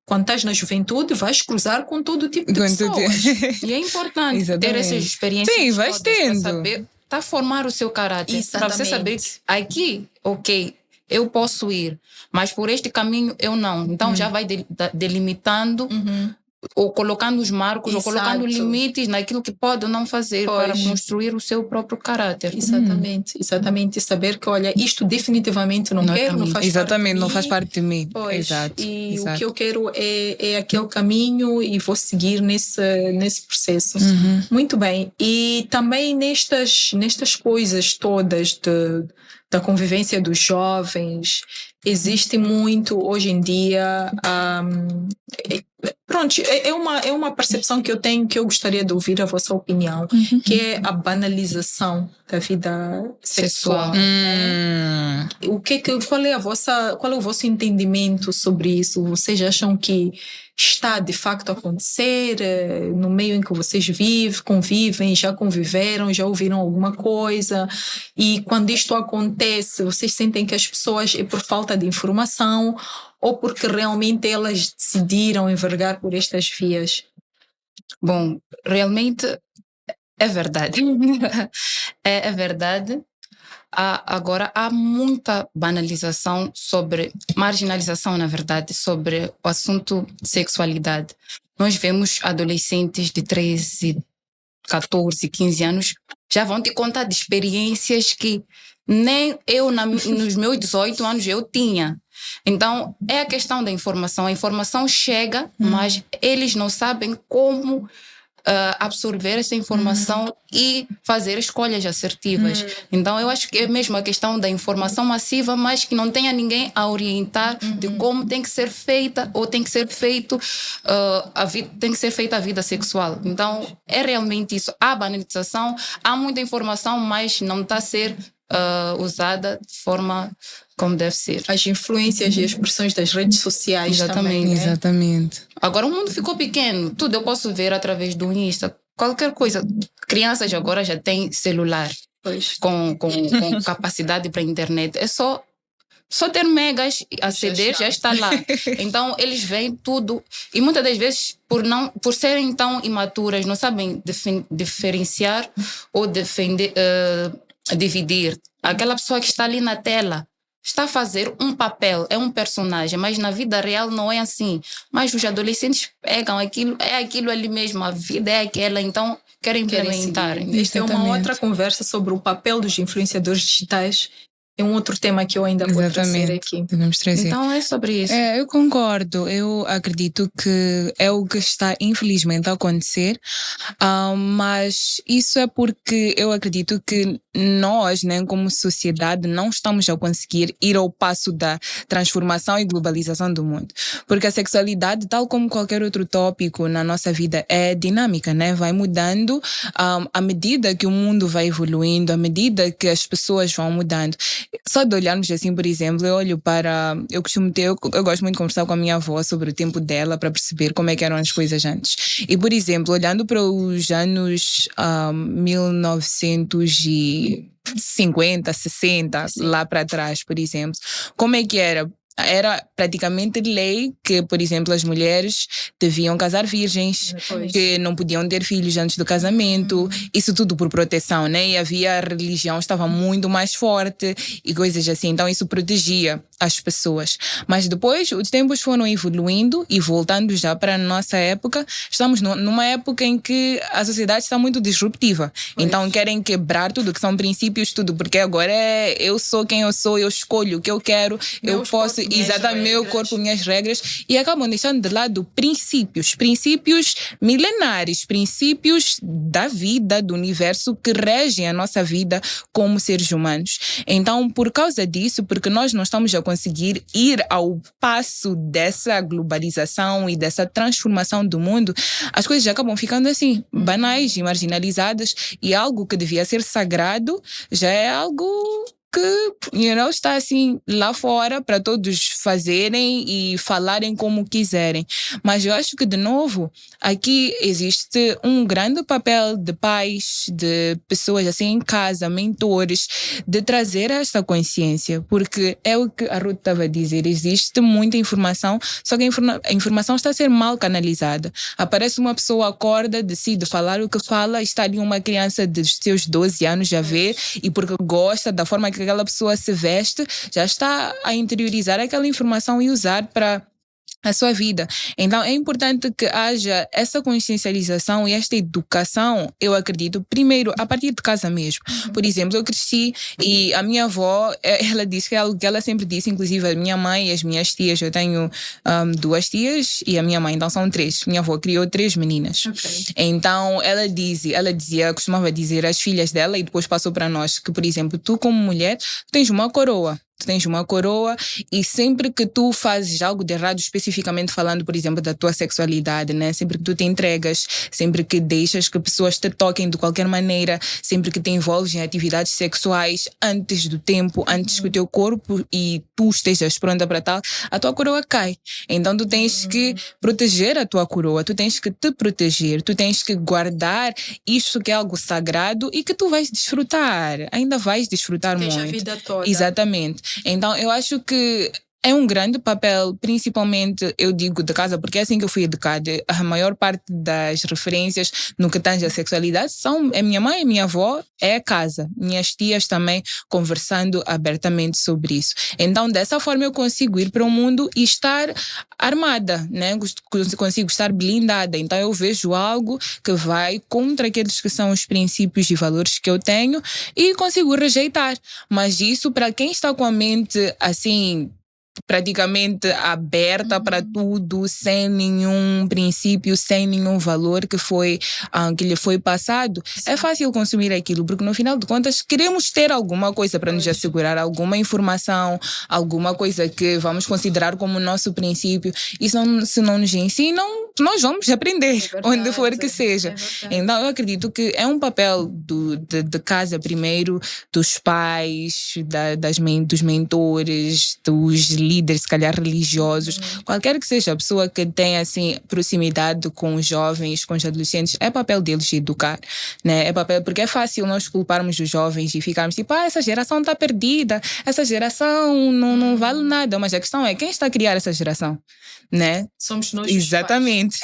quando estás na juventude, vais cruzar com todo tipo de pessoas. E é importante ter essas experiências. Sim, vais tendo. Para saber, tá formar o seu caráter. Para você saber que aqui, ok, eu posso ir, mas por este caminho eu não. Então já vai delimitando ou colocando os marcos, ou colocando limites naquilo que pode ou não fazer para construir o seu próprio caráter. Exatamente. Saber que, olha, isto definitivamente não quero, não faz parte de mim. Não faz parte de mim. Exato. E o que eu quero é aquele caminho e vou seguir nesse processo. Muito bem. E também nestas coisas todas da convivência dos jovens, existe muito hoje em dia. Pronto, é uma percepção que eu tenho, que eu gostaria de ouvir a vossa opinião, que é a banalização da vida sexual. Né? Qual é o vosso entendimento sobre isso? Vocês acham que está de facto a acontecer no meio em que vocês convivem, já conviveram, já ouviram alguma coisa? E quando isto acontece, vocês sentem que as pessoas é por falta de informação ou porque realmente elas decidiram envergar por estas vias? Bom, realmente é verdade. é verdade. Agora, há muita banalização marginalização, na verdade, sobre o assunto sexualidade. Nós vemos adolescentes de 13, 14, 15 anos já vão te contar de experiências que nem eu, nos meus 18 anos, eu tinha. Então, é a questão da informação. A informação chega, mas eles não sabem como absorver essa informação e fazer escolhas assertivas. Então, eu acho que é mesmo a questão da informação massiva, mas que não tenha ninguém a orientar de como tem que ser feita ou tem que ser feito tem que ser feita a vida sexual. Então, é realmente isso. Há banalização, há muita informação, mas não está a ser usada de forma como deve ser. As influências e as pressões das redes sociais também, né? Exatamente. Agora o mundo ficou pequeno, tudo eu posso ver através do Insta, qualquer coisa. Crianças agora já têm celular com capacidade para internet. É só ter megas, aceder, já está lá. Então eles veem tudo e muitas das vezes por serem tão imaturas não sabem diferenciar ou dividir. Aquela pessoa que está ali na tela está a fazer um papel, é um personagem, mas na vida real não é assim. Mas os adolescentes pegam aquilo, é aquilo ali mesmo, a vida é aquela, então querem implementar. Esta é uma outra conversa sobre o papel dos influenciadores digitais. É um outro tema que eu ainda vou trazer aqui. Devemos trazer. Então é sobre isso. Eu concordo. Eu acredito que é o que está infelizmente a acontecer, mas isso é porque eu acredito que nós, né, como sociedade, não estamos a conseguir ir ao passo da transformação e globalização do mundo. Porque a sexualidade, tal como qualquer outro tópico na nossa vida, é dinâmica, né? Vai mudando à medida que o mundo vai evoluindo, à medida que as pessoas vão mudando. Só de olharmos assim, por exemplo, eu gosto muito de conversar com a minha avó sobre o tempo dela para perceber como é que eram as coisas antes. E, por exemplo, olhando para os anos 1950, 60, lá para trás, por exemplo, como é que era? era praticamente lei que, por exemplo, as mulheres deviam casar virgens, que não podiam ter filhos antes do casamento, isso tudo por proteção, né? E a religião estava muito mais forte e coisas assim, então isso protegia as pessoas. Mas depois os tempos foram evoluindo e voltando já para a nossa época, estamos numa época em que a sociedade está muito disruptiva, então querem quebrar tudo, que são princípios, tudo, porque agora eu sou quem eu sou, eu escolho o que eu quero, eu posso, exatamente, meu corpo, minhas regras, e acabam deixando de lado princípios milenares, princípios da vida, do universo, que regem a nossa vida como seres humanos. Então, por causa disso, porque nós não estamos a conseguir ir ao passo dessa globalização e dessa transformação do mundo, as coisas já acabam ficando assim, banais e marginalizadas, e algo que devia ser sagrado já é algo que está assim lá fora para todos fazerem e falarem como quiserem. Mas eu acho que, de novo, aqui existe um grande papel de pais, de pessoas assim em casa, mentores, de trazer esta consciência, porque é o que a Ruth estava a dizer, existe muita informação, só que a informação está a ser mal canalizada. Aparece uma pessoa, acorda, decide falar o que fala, está ali uma criança dos seus 12 anos a ver, e porque gosta da forma que aquela pessoa se veste, já está a interiorizar aquela informação e usar para a sua vida. Então é importante que haja essa consciencialização e esta educação, eu acredito, primeiro a partir de casa mesmo. Por exemplo, eu cresci e a minha avó, ela disse que é algo que ela sempre disse, inclusive a minha mãe e as minhas tias, eu tenho 2 tias e a minha mãe, então são 3. Minha avó criou 3 meninas. Então ela costumava dizer às filhas dela, e depois passou para nós, que, por exemplo, tu como mulher, tens uma coroa. Tu tens uma coroa, e sempre que tu fazes algo de errado, especificamente falando, por exemplo, da tua sexualidade, né? Sempre que tu te entregas, sempre que deixas que pessoas te toquem de qualquer maneira, sempre que te envolves em atividades sexuais antes do tempo, antes que o teu corpo e tu estejas pronta para tal, a tua coroa cai. Então tu tens que proteger a tua coroa, tu tens que te proteger, tu tens que guardar isto que é algo sagrado e que tu vais desfrutar, ainda vais desfrutar muito. A vida toda. Exatamente. Então eu acho que é um grande papel, principalmente, eu digo, de casa, porque é assim que eu fui educada. A maior parte das referências no que tange a sexualidade são a minha mãe e a minha avó, é a casa. Minhas tias também conversando abertamente sobre isso. Então, dessa forma eu consigo ir para o mundo e estar armada, né? Consigo estar blindada. Então eu vejo algo que vai contra aqueles que são os princípios e valores que eu tenho e consigo rejeitar. Mas isso, para quem está com a mente assim, praticamente aberta para tudo, sem nenhum princípio, sem nenhum valor que lhe foi passado, é fácil consumir aquilo, porque no final de contas queremos ter alguma coisa para nos assegurar, alguma informação, alguma coisa que vamos considerar como nosso princípio, e se não nos ensinam, nós vamos aprender, onde for que seja. Então eu acredito que é um papel de casa primeiro, dos pais, dos mentores, dos líderes, se calhar religiosos, qualquer que seja a pessoa que tenha assim proximidade com os jovens, com os adolescentes, é papel deles educar, né? É papel, porque é fácil nós culparmos os jovens e ficarmos tipo, essa geração está perdida, essa geração não vale nada, mas a questão é, quem está a criar essa geração? Né? Somos nós. Exatamente.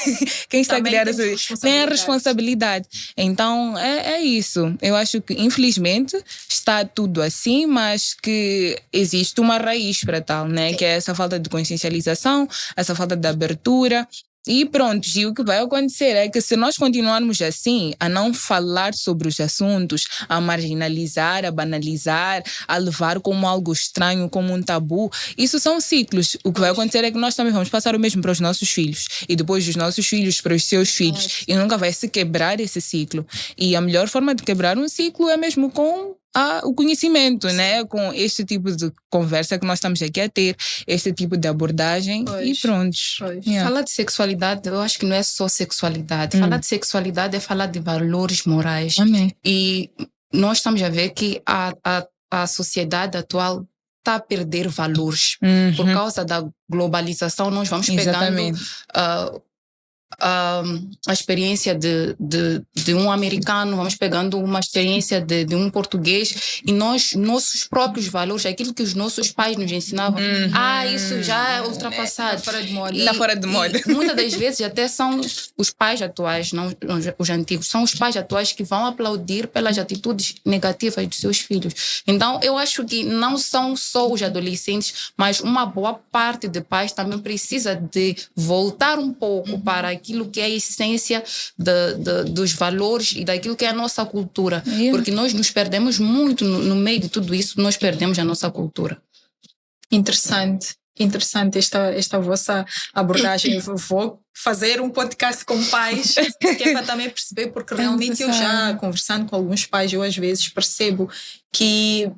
Quem está também a criar tem a responsabilidade. Então é isso. Eu acho que infelizmente está tudo assim, mas que existe uma raiz para tal, né? Que é essa falta de consciencialização, essa falta de abertura. E pronto, e o que vai acontecer é que se nós continuarmos assim, a não falar sobre os assuntos, a marginalizar, a banalizar, a levar como algo estranho, como um tabu, isso são ciclos. O que vai acontecer é que nós também vamos passar o mesmo para os nossos filhos, e depois dos nossos filhos para os seus filhos, e nunca vai se quebrar esse ciclo. E a melhor forma de quebrar um ciclo é mesmo com o conhecimento, né? Com este tipo de conversa que nós estamos aqui a ter, este tipo de abordagem, e pronto. Falar de sexualidade, eu acho que não é só sexualidade. Falar de sexualidade é falar de valores morais. Amém. E nós estamos a ver que a sociedade atual está a perder valores. Por causa da globalização, nós vamos pegando a experiência de um americano, vamos pegando uma experiência de um português e nossos próprios valores, aquilo que os nossos pais nos ensinavam, isso já é ultrapassado. Está fora de moda. Está fora de moda. Muitas das vezes até são os pais atuais, não os antigos, são os pais atuais que vão aplaudir pelas atitudes negativas dos seus filhos. Então, eu acho que não são só os adolescentes, mas uma boa parte de pais também precisa de voltar um pouco para aquilo que é a essência dos valores e daquilo que é a nossa cultura. Porque nós nos perdemos muito no meio de tudo isso, nós perdemos a nossa cultura. Interessante esta vossa abordagem. Eu vou fazer um podcast com pais, que é para também perceber, porque realmente eu já, conversando com alguns pais, eu às vezes percebo que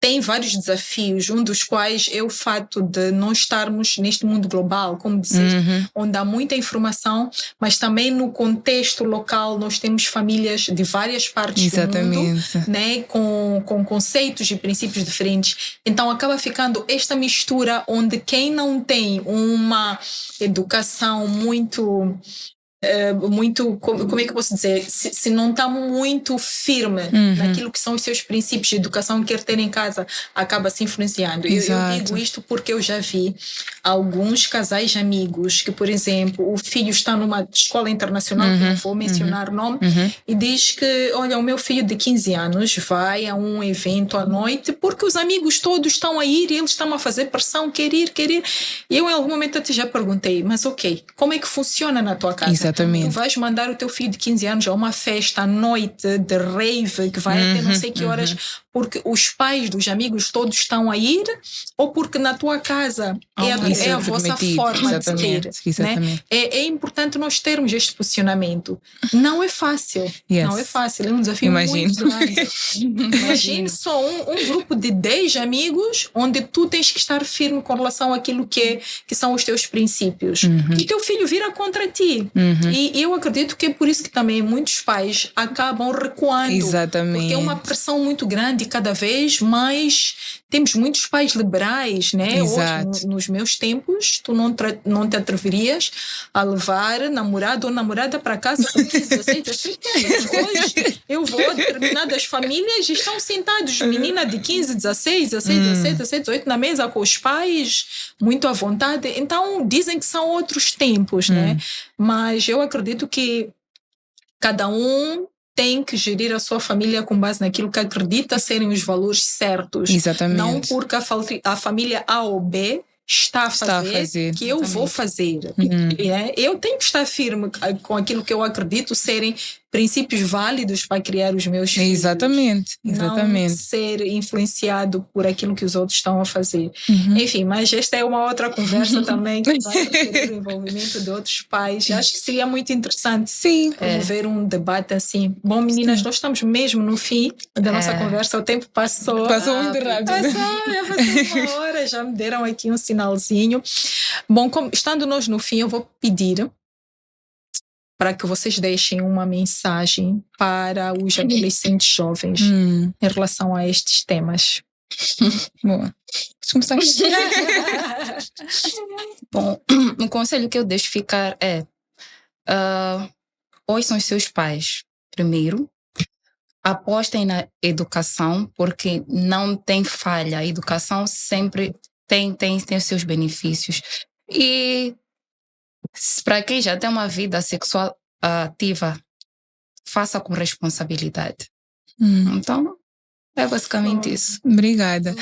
tem vários desafios, um dos quais é o fato de não estarmos neste mundo global, como disseste, onde há muita informação, mas também no contexto local nós temos famílias de várias partes do mundo, né, com conceitos e princípios diferentes. Então acaba ficando esta mistura onde quem não tem uma educação muito como é que eu posso dizer, se não está muito firme naquilo que são os seus princípios de educação que quer ter em casa, acaba se influenciando. Eu digo isto porque eu já vi alguns casais amigos que, por exemplo, o filho está numa escola internacional, que não vou mencionar o nome, e diz que, olha, o meu filho de 15 anos vai a um evento à noite porque os amigos todos estão a ir e eles estão a fazer pressão, quer ir. E eu em algum momento até já perguntei, mas ok, como é que funciona na tua casa? Exatamente. Tu vais mandar o teu filho de 15 anos a uma festa à noite de rave que vai até não sei que horas porque os pais dos amigos todos estão a ir ou porque na tua casa é a vossa forma de ter, né? É importante nós termos este posicionamento. Não é fácil. Não é fácil. É um desafio muito grande. Imagine só um grupo de 10 amigos onde tu tens que estar firme com relação àquilo que são os teus princípios. E teu filho vira contra ti. E eu acredito que é por isso que também muitos pais acabam recuando. Exatamente. Porque é uma pressão muito grande e cada vez mais temos muitos pais liberais, né? Hoje, nos meus tempos, tu não te atreverias a levar namorado ou namorada para casa com 15, 16, 17 anos. Hoje eu vou a determinadas famílias e estão sentados, menina de 15, 16, 17, 18 na mesa com os pais, muito à vontade. Então dizem que são outros tempos, né? Mas eu acredito que cada um tem que gerir a sua família com base naquilo que acredita serem os valores certos. Exatamente. Não porque a família A ou B está a fazer que eu vou fazer. Eu tenho que estar firme com aquilo que eu acredito serem princípios válidos para criar os meus filhos. Exatamente. Não ser influenciado por aquilo que os outros estão a fazer. Enfim, mas esta é uma outra conversa também que vai requerer o envolvimento de outros pais. Acho que seria muito interessante promover um debate assim. Bom, meninas, nós estamos mesmo no fim da nossa conversa. O tempo passou muito rápido. Já passou 1 hora, já me deram aqui um sinalzinho. Bom, estando nós no fim, eu vou pedir para que vocês deixem uma mensagem para os adolescentes jovens em relação a estes temas. Boa. Vamos começar aqui. Bom, o conselho que eu deixo ficar é ouçam os seus pais primeiro, apostem na educação, porque não tem falha. A educação sempre tem os seus benefícios. E para quem já tem uma vida sexual ativa, faça com responsabilidade. Então, é basicamente isso. Obrigada.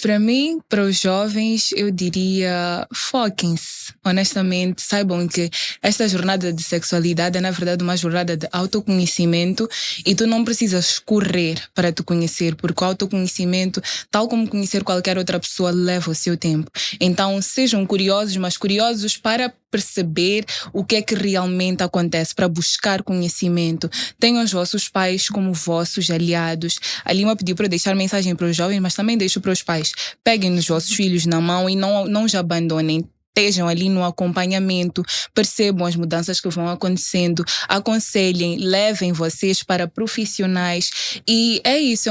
Para mim, para os jovens, eu diria foquem-se. Honestamente, saibam que esta jornada de sexualidade é, na verdade, uma jornada de autoconhecimento e tu não precisas correr para te conhecer, porque o autoconhecimento, tal como conhecer qualquer outra pessoa, leva o seu tempo. Então, sejam curiosos, mas curiosos para perceber o que é que realmente acontece, para buscar conhecimento. Tenham os vossos pais como vossos aliados. A Lima pediu para eu deixar mensagem para os jovens, mas também deixo para os pais. Peguem os vossos filhos na mão e não os abandonem. estejam ali no acompanhamento, percebam as mudanças que vão acontecendo, aconselhem, levem vocês para profissionais. E é isso,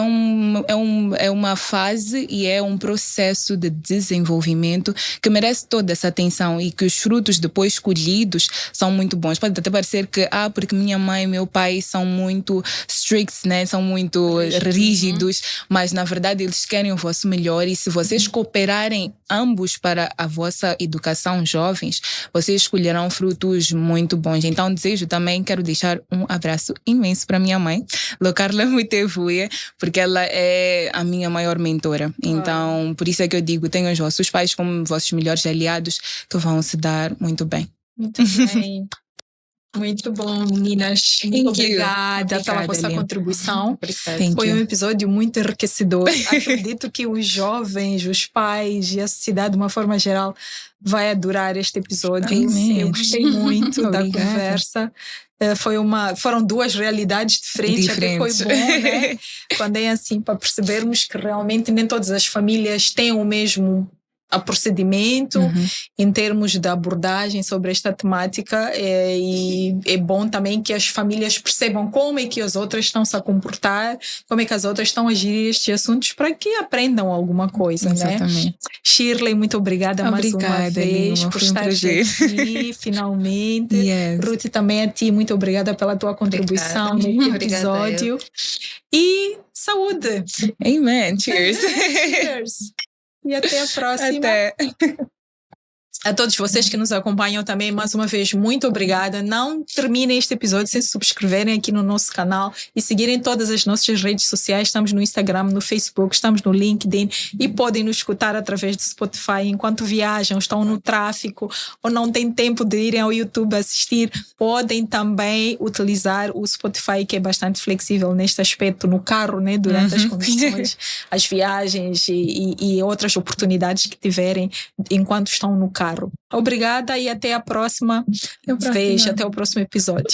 é uma fase e é um processo de desenvolvimento que merece toda essa atenção e que os frutos depois colhidos são muito bons. Pode até parecer que, porque minha mãe e meu pai são muito strict, né? São muito rígidos, mas na verdade eles querem o vosso melhor, e se vocês cooperarem ambos para a vossa educação jovens, vocês colherão frutos muito bons. Então quero deixar um abraço imenso para minha mãe, Locarla Mutevuia, porque ela é a minha maior mentora. Então, por isso é que eu digo, tenham os vossos pais como vossos melhores aliados, que vão se dar muito bem. Muito bem. Muito bom, meninas. Muito obrigada pela vossa contribuição. Foi um episódio muito enriquecedor. Acredito que os jovens, os pais e a sociedade, de uma forma geral, vai adorar este episódio. Eu gostei muito da conversa. Foram duas realidades diferentes. Até foi bom, né? Quando é assim, para percebermos que realmente nem todas as famílias têm o mesmo procedimento em termos de abordagem sobre esta temática, e é bom também que as famílias percebam como é que as outras estão se a comportar, como é que as outras estão a gerir estes assuntos, para que aprendam alguma coisa. Exatamente. Né? Shirley, muito obrigada mais uma vez por estar aqui finalmente. Ruth, também a ti, muito obrigada pela tua contribuição neste episódio. E saúde! Amen. Cheers! Cheers! E até a próxima. A todos vocês que nos acompanham também, mais uma vez, muito obrigada. Não terminem este episódio sem se subscreverem aqui no nosso canal e seguirem todas as nossas redes sociais. Estamos no Instagram, no Facebook, estamos no LinkedIn, e podem nos escutar através do Spotify enquanto viajam, estão no tráfico ou não têm tempo de irem ao YouTube assistir. Podem também utilizar o Spotify, que é bastante flexível neste aspecto, no carro, né, durante as condições, as viagens e outras oportunidades que tiverem enquanto estão no carro. Obrigada e até a próxima vez, até o próximo episódio.